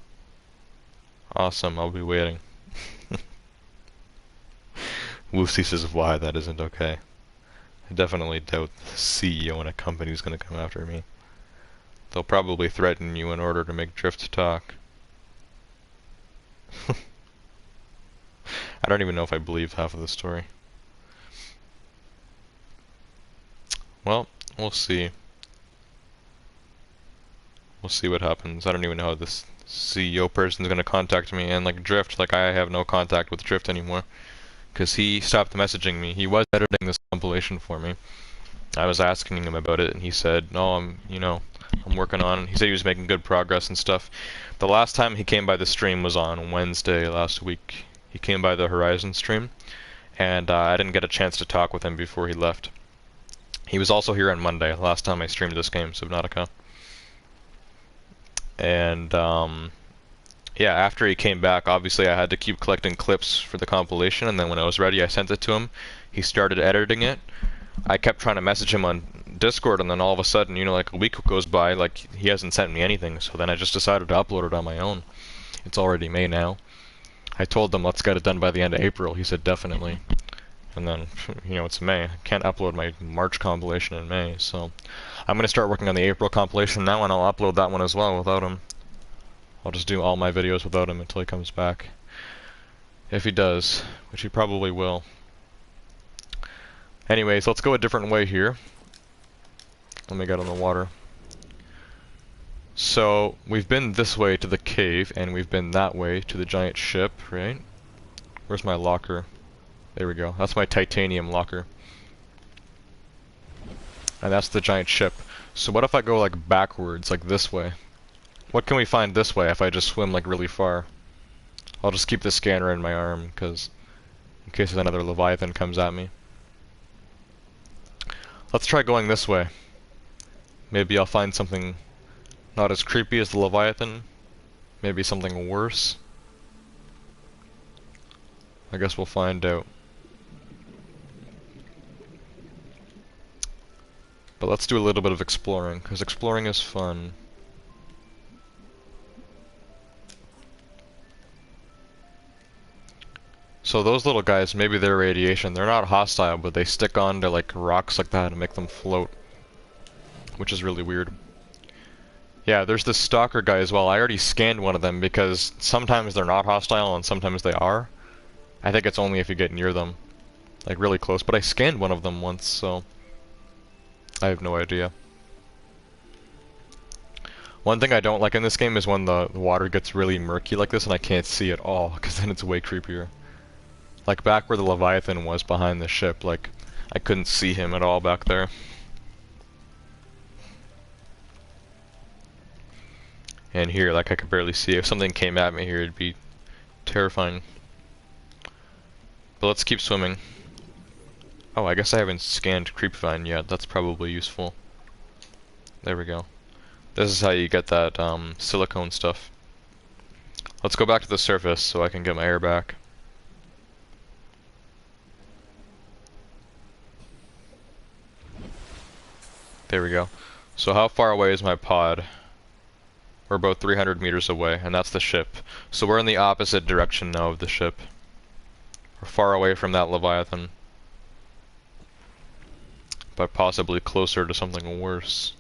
[SPEAKER 1] Awesome, I'll be waiting. Woosie says why that isn't okay. I definitely doubt the CEO in a company is going to come after me. They'll probably threaten you in order to make Drift talk. I don't even know if I believe half of the story. Well, we'll see. We'll see what happens. I don't even know how this CEO person's gonna contact me, and like Drift, like I have no contact with Drift anymore. Because he stopped messaging me. He was editing this compilation for me. I was asking him about it, and he said, no, I'm working on it. He said he was making good progress and stuff. The last time he came by the stream was on Wednesday last week. He came by the Horizon stream, and I didn't get a chance to talk with him before he left. He was also here on Monday, last time I streamed this game, Subnautica. And, yeah, after he came back, obviously I had to keep collecting clips for the compilation, and then when I was ready, I sent it to him. He started editing it. I kept trying to message him on Discord, and then all of a sudden, like a week goes by, like he hasn't sent me anything, so then I just decided to upload it on my own. It's already May now. I told them let's get it done by the end of April. He said definitely. And then, it's May. I can't upload my March compilation in May, so I'm going to start working on the April compilation now, and I'll upload that one as well without him. I'll just do all my videos without him until he comes back. If he does, which he probably will. Anyways, let's go a different way here. Let me get on the water. So, we've been this way to the cave, and we've been that way to the giant ship, right? Where's my locker? There we go. That's my titanium locker. And that's the giant ship. So what if I go like backwards, like this way? What can we find this way if I just swim like really far? I'll just keep the scanner in my arm, because in case another Leviathan comes at me. Let's try going this way. Maybe I'll find something not as creepy as the Leviathan. Maybe something worse. I guess we'll find out. But let's do a little bit of exploring, because exploring is fun. So those little guys, maybe they're radiation. They're not hostile, but they stick onto like rocks like that and make them float, which is really weird. Yeah, there's this stalker guy as well. I already scanned one of them because sometimes they're not hostile and sometimes they are. I think it's only if you get near them, like really close. But I scanned one of them once, so I have no idea. One thing I don't like in this game is when the water gets really murky like this and I can't see at all, because then it's way creepier. Like back where the Leviathan was behind the ship, like I couldn't see him at all back there. And here, like I could barely see. If something came at me here, it'd be terrifying. But let's keep swimming. Oh, I guess I haven't scanned Creepvine yet. That's probably useful. There we go. This is how you get that silicone stuff. Let's go back to the surface so I can get my air back. There we go. So how far away is my pod? We're about 300 meters away, and that's the ship. So we're in the opposite direction now of the ship. We're far away from that Leviathan. But possibly closer to something worse.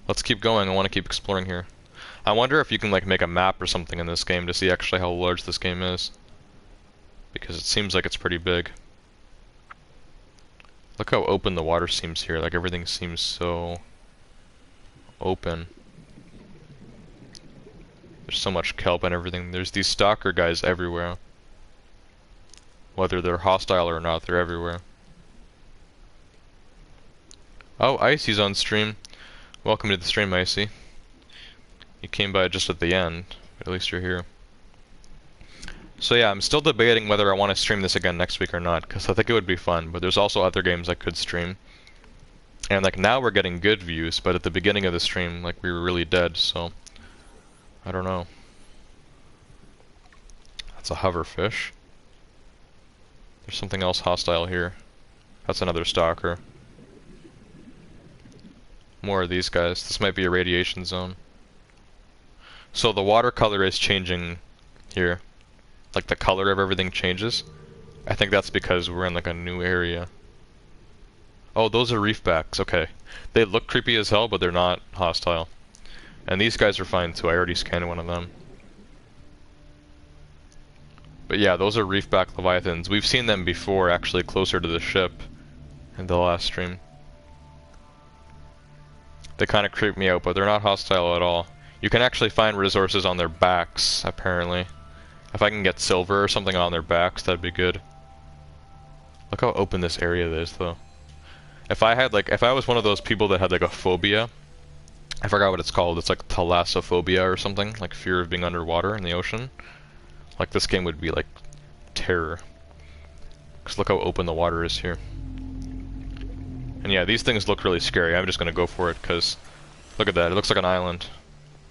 [SPEAKER 1] Let's keep going, I want to keep exploring here. I wonder if you can like make a map or something in this game to see actually how large this game is. Because it seems like it's pretty big. Look how open the water seems here, like everything seems so open. There's so much kelp and everything. There's these stalker guys everywhere. Whether they're hostile or not, they're everywhere. Oh, Icy's on stream. Welcome to the stream, Icy. You came by just at the end, but at least you're here. So yeah, I'm still debating whether I want to stream this again next week or not, because I think it would be fun, but there's also other games I could stream. And like now we're getting good views, but at the beginning of the stream, like we were really dead, so I don't know. That's a hoverfish. There's something else hostile here. That's another stalker. More of these guys. This might be a radiation zone. So the watercolor is changing here. Like the color of everything changes. I think that's because we're in like a new area. Oh, those are reefbacks. Okay. They look creepy as hell, but they're not hostile. And these guys are fine too. I already scanned one of them. But yeah, those are reefback Leviathans. We've seen them before, actually closer to the ship in the last stream. They kind of creep me out, but they're not hostile at all. You can actually find resources on their backs, apparently. If I can get silver or something on their backs, that'd be good. Look how open this area is, though. If I had, like, if I was one of those people that had, like, a phobia, I forgot what it's called, it's like thalassophobia or something, like fear of being underwater in the ocean. Like, this game would be, like, terror. Because look how open the water is here. And yeah, these things look really scary. I'm just gonna go for it, because look at that, it looks like an island.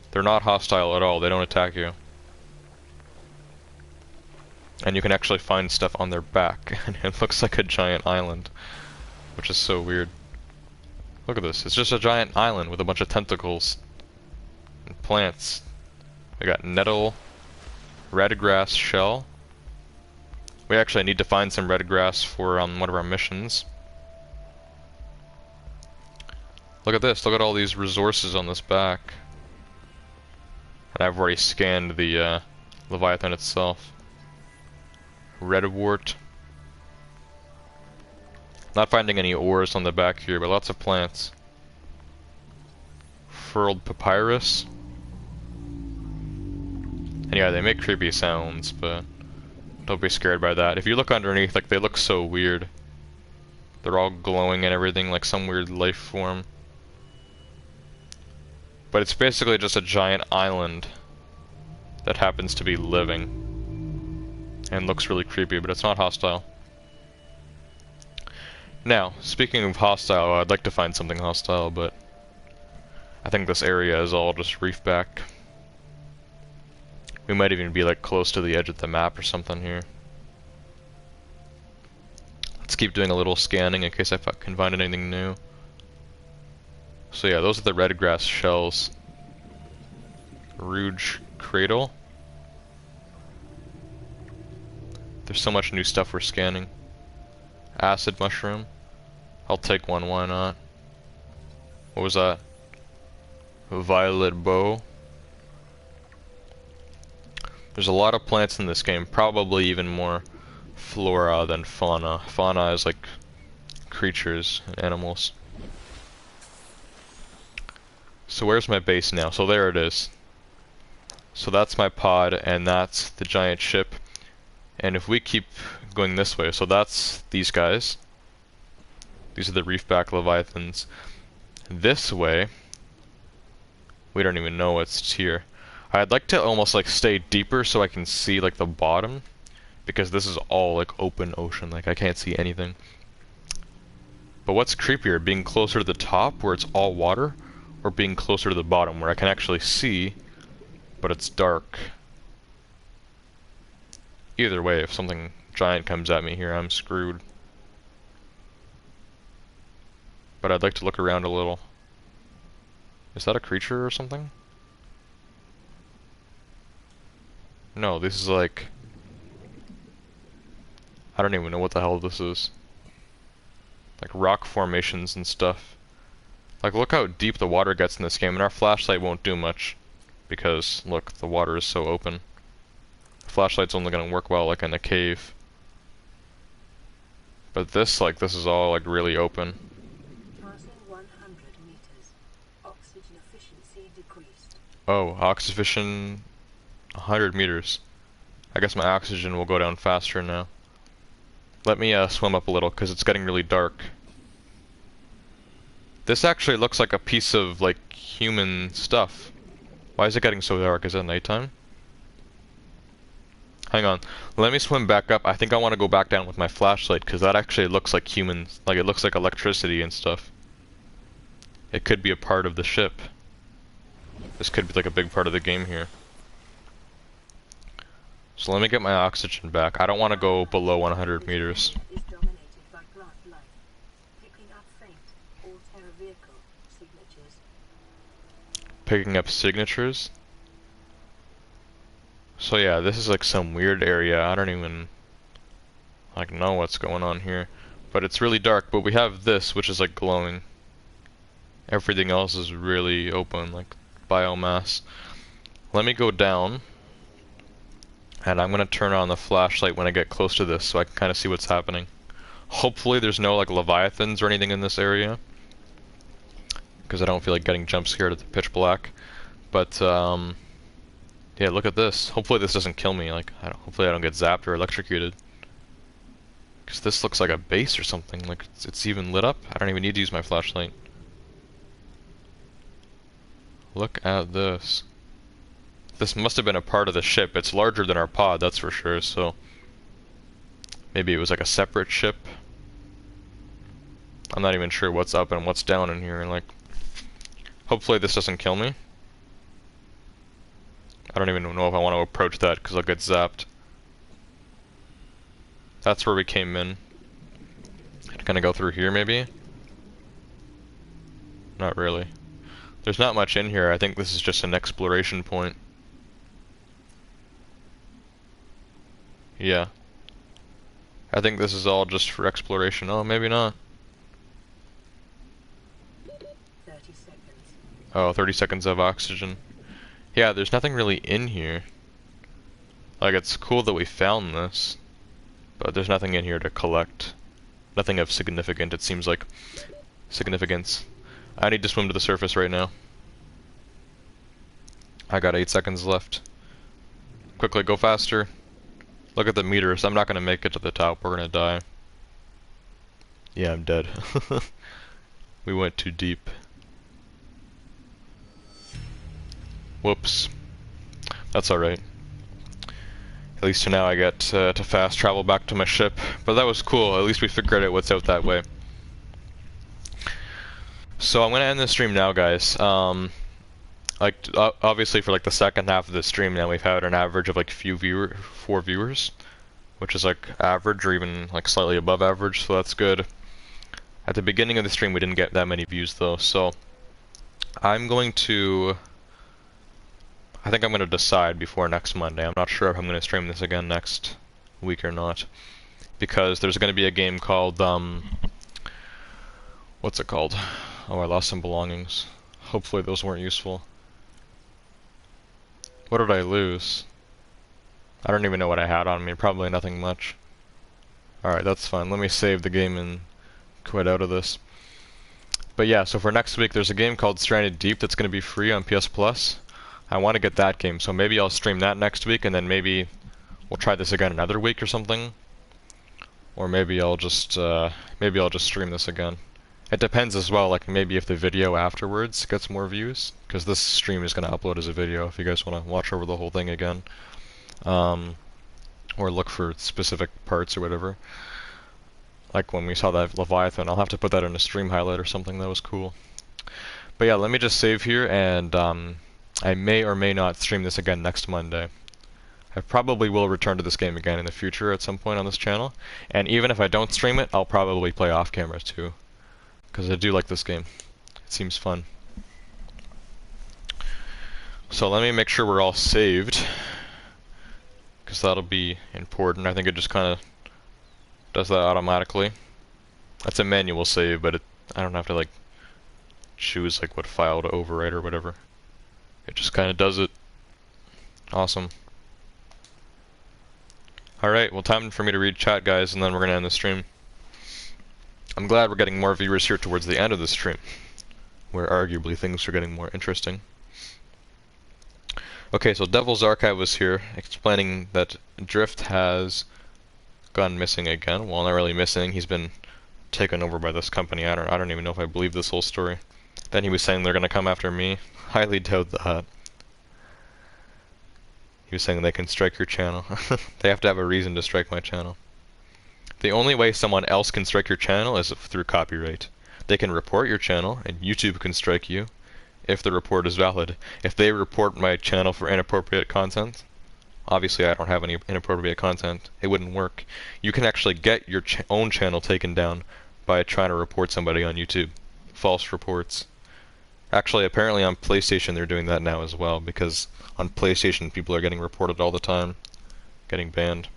[SPEAKER 1] They're not hostile at all, they don't attack you. And you can actually find stuff on their back, and it looks like a giant island. Which is so weird. Look at this, it's just a giant island with a bunch of tentacles. And plants. We got nettle, red grass shell. We actually need to find some red grass for one of our missions. Look at this, look at all these resources on this back. And I've already scanned the Leviathan itself. Redwort. Not finding any ores on the back here, but lots of plants. Furled papyrus. And yeah, they make creepy sounds, but don't be scared by that. If you look underneath, like, they look so weird. They're all glowing and everything, like some weird life form. But it's basically just a giant island that happens to be living. And looks really creepy, but it's not hostile. Now, speaking of hostile, I'd like to find something hostile, but I think this area is all just reefback. We might even be like close to the edge of the map or something here. Let's keep doing a little scanning in case I can find anything new. So yeah, those are the red grass shells. Rouge cradle. There's so much new stuff we're scanning. Acid mushroom. I'll take one, why not? What was that? Violet bow. There's a lot of plants in this game, probably even more flora than fauna. Fauna is like creatures and animals. So where's my base now? So there it is. So that's my pod, and that's the giant ship. And if we keep going this way, so that's these guys. These are the reefback Leviathans. This way, we don't even know what's here. I'd like to almost like stay deeper so I can see like the bottom, because this is all like open ocean, like I can't see anything. But what's creepier, being closer to the top where it's all water, or being closer to the bottom where I can actually see, but it's dark? Either way, if something giant comes at me here, I'm screwed. But I'd like to look around a little. Is that a creature or something? No, this is like... I don't even know what the hell this is. Like rock formations and stuff. Like, look how deep the water gets in this game, and our flashlight won't do much. Because, look, the water is so open. The flashlight's only gonna work well, like, in a cave. But this, like, this is all, like, really open.
[SPEAKER 3] Passing 100 meters. Oxygen efficiency decreased.
[SPEAKER 1] Oh, oxygen... 100 meters. I guess my oxygen will go down faster now. Let me swim up a little, because it's getting really dark. This actually looks like a piece of, like, human stuff. Why is it getting so dark? Is it nighttime? Hang on. Let me swim back up. I think I want to go back down with my flashlight, because that actually looks like humans. Like, it looks like electricity and stuff. It could be a part of the ship. This could be, like, a big part of the game here. So let me get my oxygen back. I don't want to go below 100 meters.
[SPEAKER 3] Is dominated by plant life. Picking up faint all-terra vehicle signatures.
[SPEAKER 1] Picking up signatures? So yeah, this is like some weird area. I don't even like know what's going on here. But it's really dark, but we have this, which is like glowing. Everything else is really open, like biomass. Let me go down. And I'm gonna turn on the flashlight when I get close to this so I can kind of see what's happening. Hopefully there's no like Leviathans or anything in this area, because I don't feel like getting jump scared at the pitch black. But yeah, look at this. Hopefully this doesn't kill me. Like, hopefully I don't get zapped or electrocuted. Because this looks like a base or something. Like it's even lit up. I don't even need to use my flashlight. Look at this. This must have been a part of the ship. It's larger than our pod, that's for sure, so... Maybe it was like a separate ship. I'm not even sure what's up and what's down in here, like... Hopefully this doesn't kill me. I don't even know if I want to approach that, because I'll get zapped. That's where we came in. Gonna go through here, maybe? Not really. There's not much in here. I think this is just an exploration point. Yeah. I think this is all just for exploration. Oh, maybe not.
[SPEAKER 3] 30 seconds.
[SPEAKER 1] Oh, 30 seconds of oxygen. Yeah, there's nothing really in here. Like, it's cool that we found this, but there's nothing in here to collect. Nothing of significant, it seems like. Significance. I need to swim to the surface right now. I got 8 seconds left. Quickly, go faster. Look at the meters. I'm not gonna make it to the top. We're gonna die. Yeah, I'm dead. We went too deep. Whoops. That's alright. At least for now I get to fast travel back to my ship. But that was cool. At least we figured out what's out that way. So I'm gonna end the stream now, guys. Like, obviously for like the second half of the stream now we've had an average of like 4 viewers, which is like average or even like slightly above average, so that's good. At the beginning of the stream we didn't get that many views though, so I'm going to... I think I'm going to decide before next Monday. I'm not sure if I'm going to stream this again next week or not. Because there's going to be a game called, what's it called? Oh, I lost some belongings. Hopefully those weren't useful. What did I lose? I don't even know what I had on me, probably nothing much. Alright, that's fine. Let me save the game and quit out of this. But yeah, so for next week there's a game called Stranded Deep that's going to be free on PS Plus. I want to get that game, so maybe I'll stream that next week, and then maybe we'll try this again another week or something. Or maybe I'll just stream this again. It depends as well, like maybe if the video afterwards gets more views, because this stream is going to upload as a video if you guys want to watch over the whole thing again. Or look for specific parts or whatever. Like when we saw that Leviathan, I'll have to put that in a stream highlight or something. That was cool. But yeah, let me just save here, and I may or may not stream this again next Monday. I probably will return to this game again in the future at some point on this channel. And even if I don't stream it, I'll probably play off camera too. Because I do like this game. It seems fun. So let me make sure we're all saved. Because that'll be important. I think it just kind of does that automatically. That's a manual save, but I don't have to like choose like what file to overwrite or whatever. It just kind of does it. Awesome. Alright, well, time for me to read chat, guys, and then we're going to end the stream. I'm glad we're getting more viewers here towards the end of the stream, where arguably things are getting more interesting. Okay, so Devil's Archive was here, explaining that Drift has gone missing again. Well, not really missing, he's been taken over by this company. I don't even know if I believe this whole story. Then he was saying they're going to come after me. Highly doubt that. He was saying they can strike your channel. They have to have a reason to strike my channel. The only way someone else can strike your channel is through copyright. They can report your channel, and YouTube can strike you if the report is valid. If they report my channel for inappropriate content, obviously I don't have any inappropriate content, it wouldn't work. You can actually get your own channel taken down by trying to report somebody on YouTube. False reports. Actually, apparently on PlayStation they're doing that now as well, because on PlayStation people are getting reported all the time, getting banned.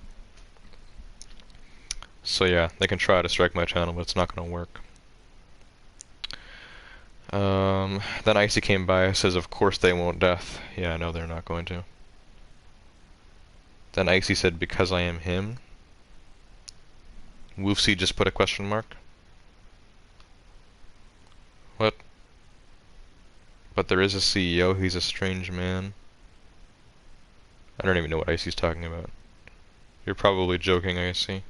[SPEAKER 1] So yeah, they can try to strike my channel, but it's not going to work. Then Icy came by, says of course they won't death. Yeah, no, they're not going to. Then Icy said because I am him. Woofsy just put a question mark. What? But there is a CEO, he's a strange man. I don't even know what Icy's talking about. You're probably joking, Icy.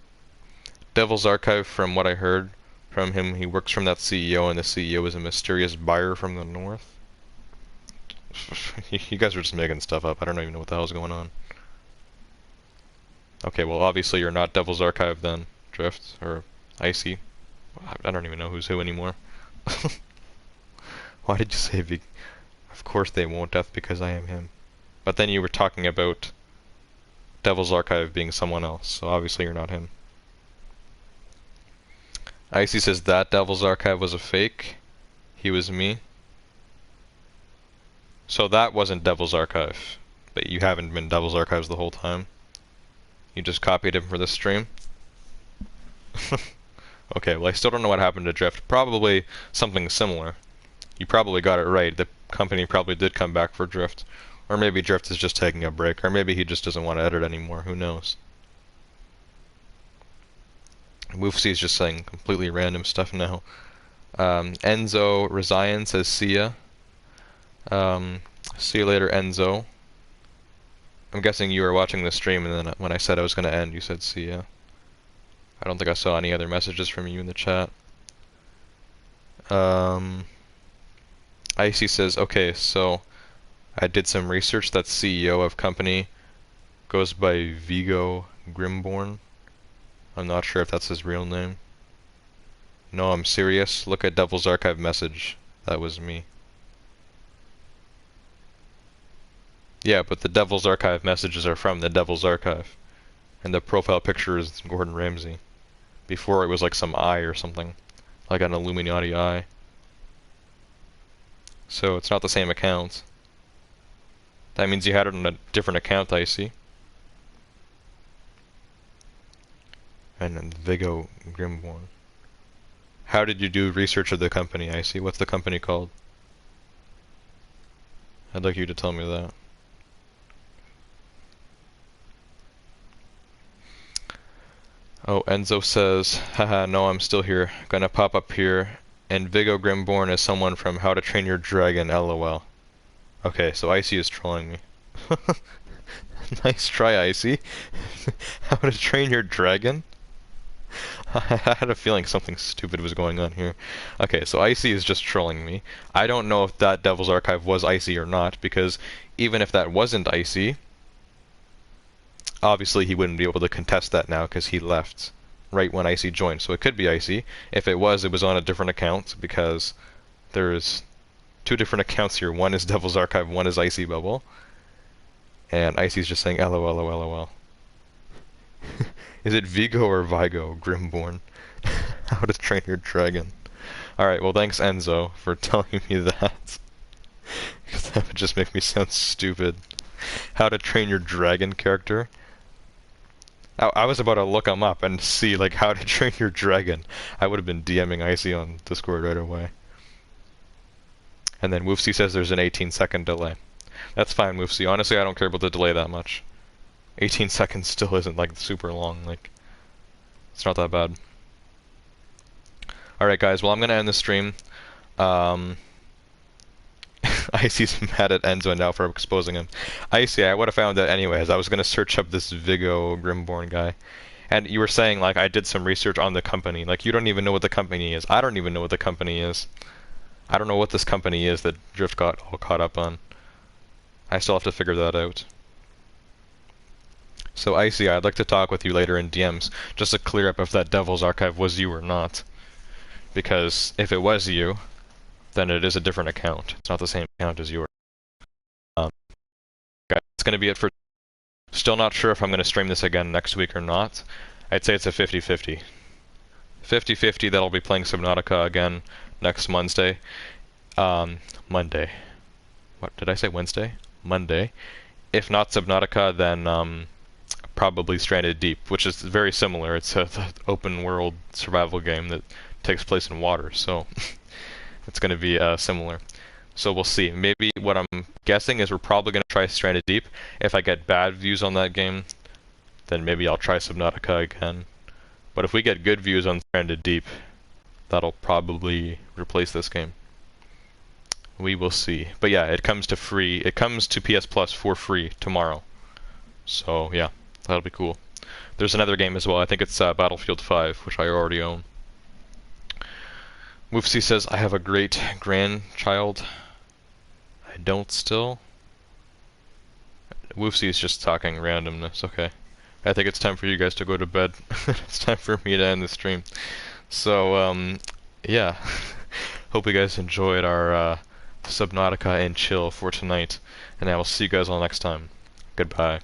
[SPEAKER 1] Devil's Archive, from what I heard from him, he works from that CEO, and the CEO is a mysterious buyer from the north. You guys are just making stuff up. I don't even know what the hell's going on. Okay, well obviously you're not Devil's Archive then, Drift, or Icy. I don't even know who's who anymore. Why did you say of course they won't death because I am him? But then you were talking about Devil's Archive being someone else, so obviously you're not him. Icy says that Devil's Archive was a fake. He was me. So that wasn't Devil's Archive, but you haven't been Devil's Archives the whole time. You just copied him for this stream. Okay, well I still don't know what happened to Drift. Probably something similar. You probably got it right. The company probably did come back for Drift. Or maybe Drift is just taking a break. Or maybe he just doesn't want to edit anymore. Who knows? Woofsy is just saying completely random stuff now. Enzo Resian says see ya. See you later, Enzo. I'm guessing you were watching the stream, and then when I said I was going to end, you said see ya. I don't think I saw any other messages from you in the chat. Icy says, okay, so I did some research. That CEO of company goes by Vigo Grimborn. I'm not sure if that's his real name. No, I'm serious. Look at Devil's Archive message. That was me. Yeah, but the Devil's Archive messages are from the Devil's Archive. And the profile picture is Gordon Ramsay. Before it was like some eye or something. Like an Illuminati eye. So it's not the same account. That means you had it on a different account, I see. and Vigo Grimborn. How did you do research of the company, Icy? What's the company called? I'd like you to tell me that. Oh, Enzo says, haha, no, I'm still here. Gonna pop up here. And Vigo Grimborn is someone from How to Train Your Dragon, lol. Okay, so Icy is trolling me. Nice try, Icy. How to Train Your Dragon? I had a feeling something stupid was going on here. Okay, so Icy is just trolling me. I don't know if that Devil's Archive was Icy or not, because even if that wasn't Icy, obviously he wouldn't be able to contest that now because he left right when Icy joined. So it could be Icy. If it was on a different account, because there's two different accounts here. One is Devil's Archive, one is Icy Bubble. And Icy's just saying LOL, LOL, LOL. Is it Vigo or Vigo, Grimborn? How to Train Your Dragon. Alright, well thanks Enzo for telling me that. Because that would just make me sound stupid. How to Train Your Dragon character. I was about to look him up and see like How to Train Your Dragon. I would have been DMing Icy on Discord right away. And then Woofsy says there's an 18-second delay. That's fine, Woofsy. Honestly, I don't care about the delay that much. 18 seconds still isn't like super long, like it's not that bad. Alright guys, well I'm gonna end the stream. Icy's mad at Enzo now for exposing him. Icy, I would have found that anyways. I was gonna search up this Vigo Grimborn guy. And you were saying like I did some research on the company. Like you don't even know what the company is. I don't even know what the company is. I don't know what this company is that Drift got all caught up on. I still have to figure that out. So Icy, I'd like to talk with you later in DMs, just to clear up if that Devil's Archive was you or not. Because if it was you, then it is a different account. It's not the same account as yours. Guys, that's going to be it for... Still not sure if I'm going to stream this again next week or not. I'd say it's a 50-50. 50-50 that I'll be playing Subnautica again next Monday. Monday. What, did I say Wednesday? Monday. If not Subnautica, then probably Stranded Deep, which is very similar. It's an open world survival game that takes place in water, so it's going to be similar. So we'll see. Maybe what I'm guessing is we're probably going to try Stranded Deep. If I get bad views on that game, then maybe I'll try Subnautica again. But if we get good views on Stranded Deep, that'll probably replace this game. We will see. But yeah, it comes to free. It comes to PS Plus for free tomorrow. So yeah, that'll be cool. There's another game as well. I think it's Battlefield 5, which I already own. Woofsy says, I have a great grandchild. I don't still. Woofsy is just talking randomness. Okay. I think it's time for you guys to go to bed. It's time for me to end the stream. So, yeah. Hope you guys enjoyed our Subnautica and Chill for tonight. And I will see you guys all next time. Goodbye.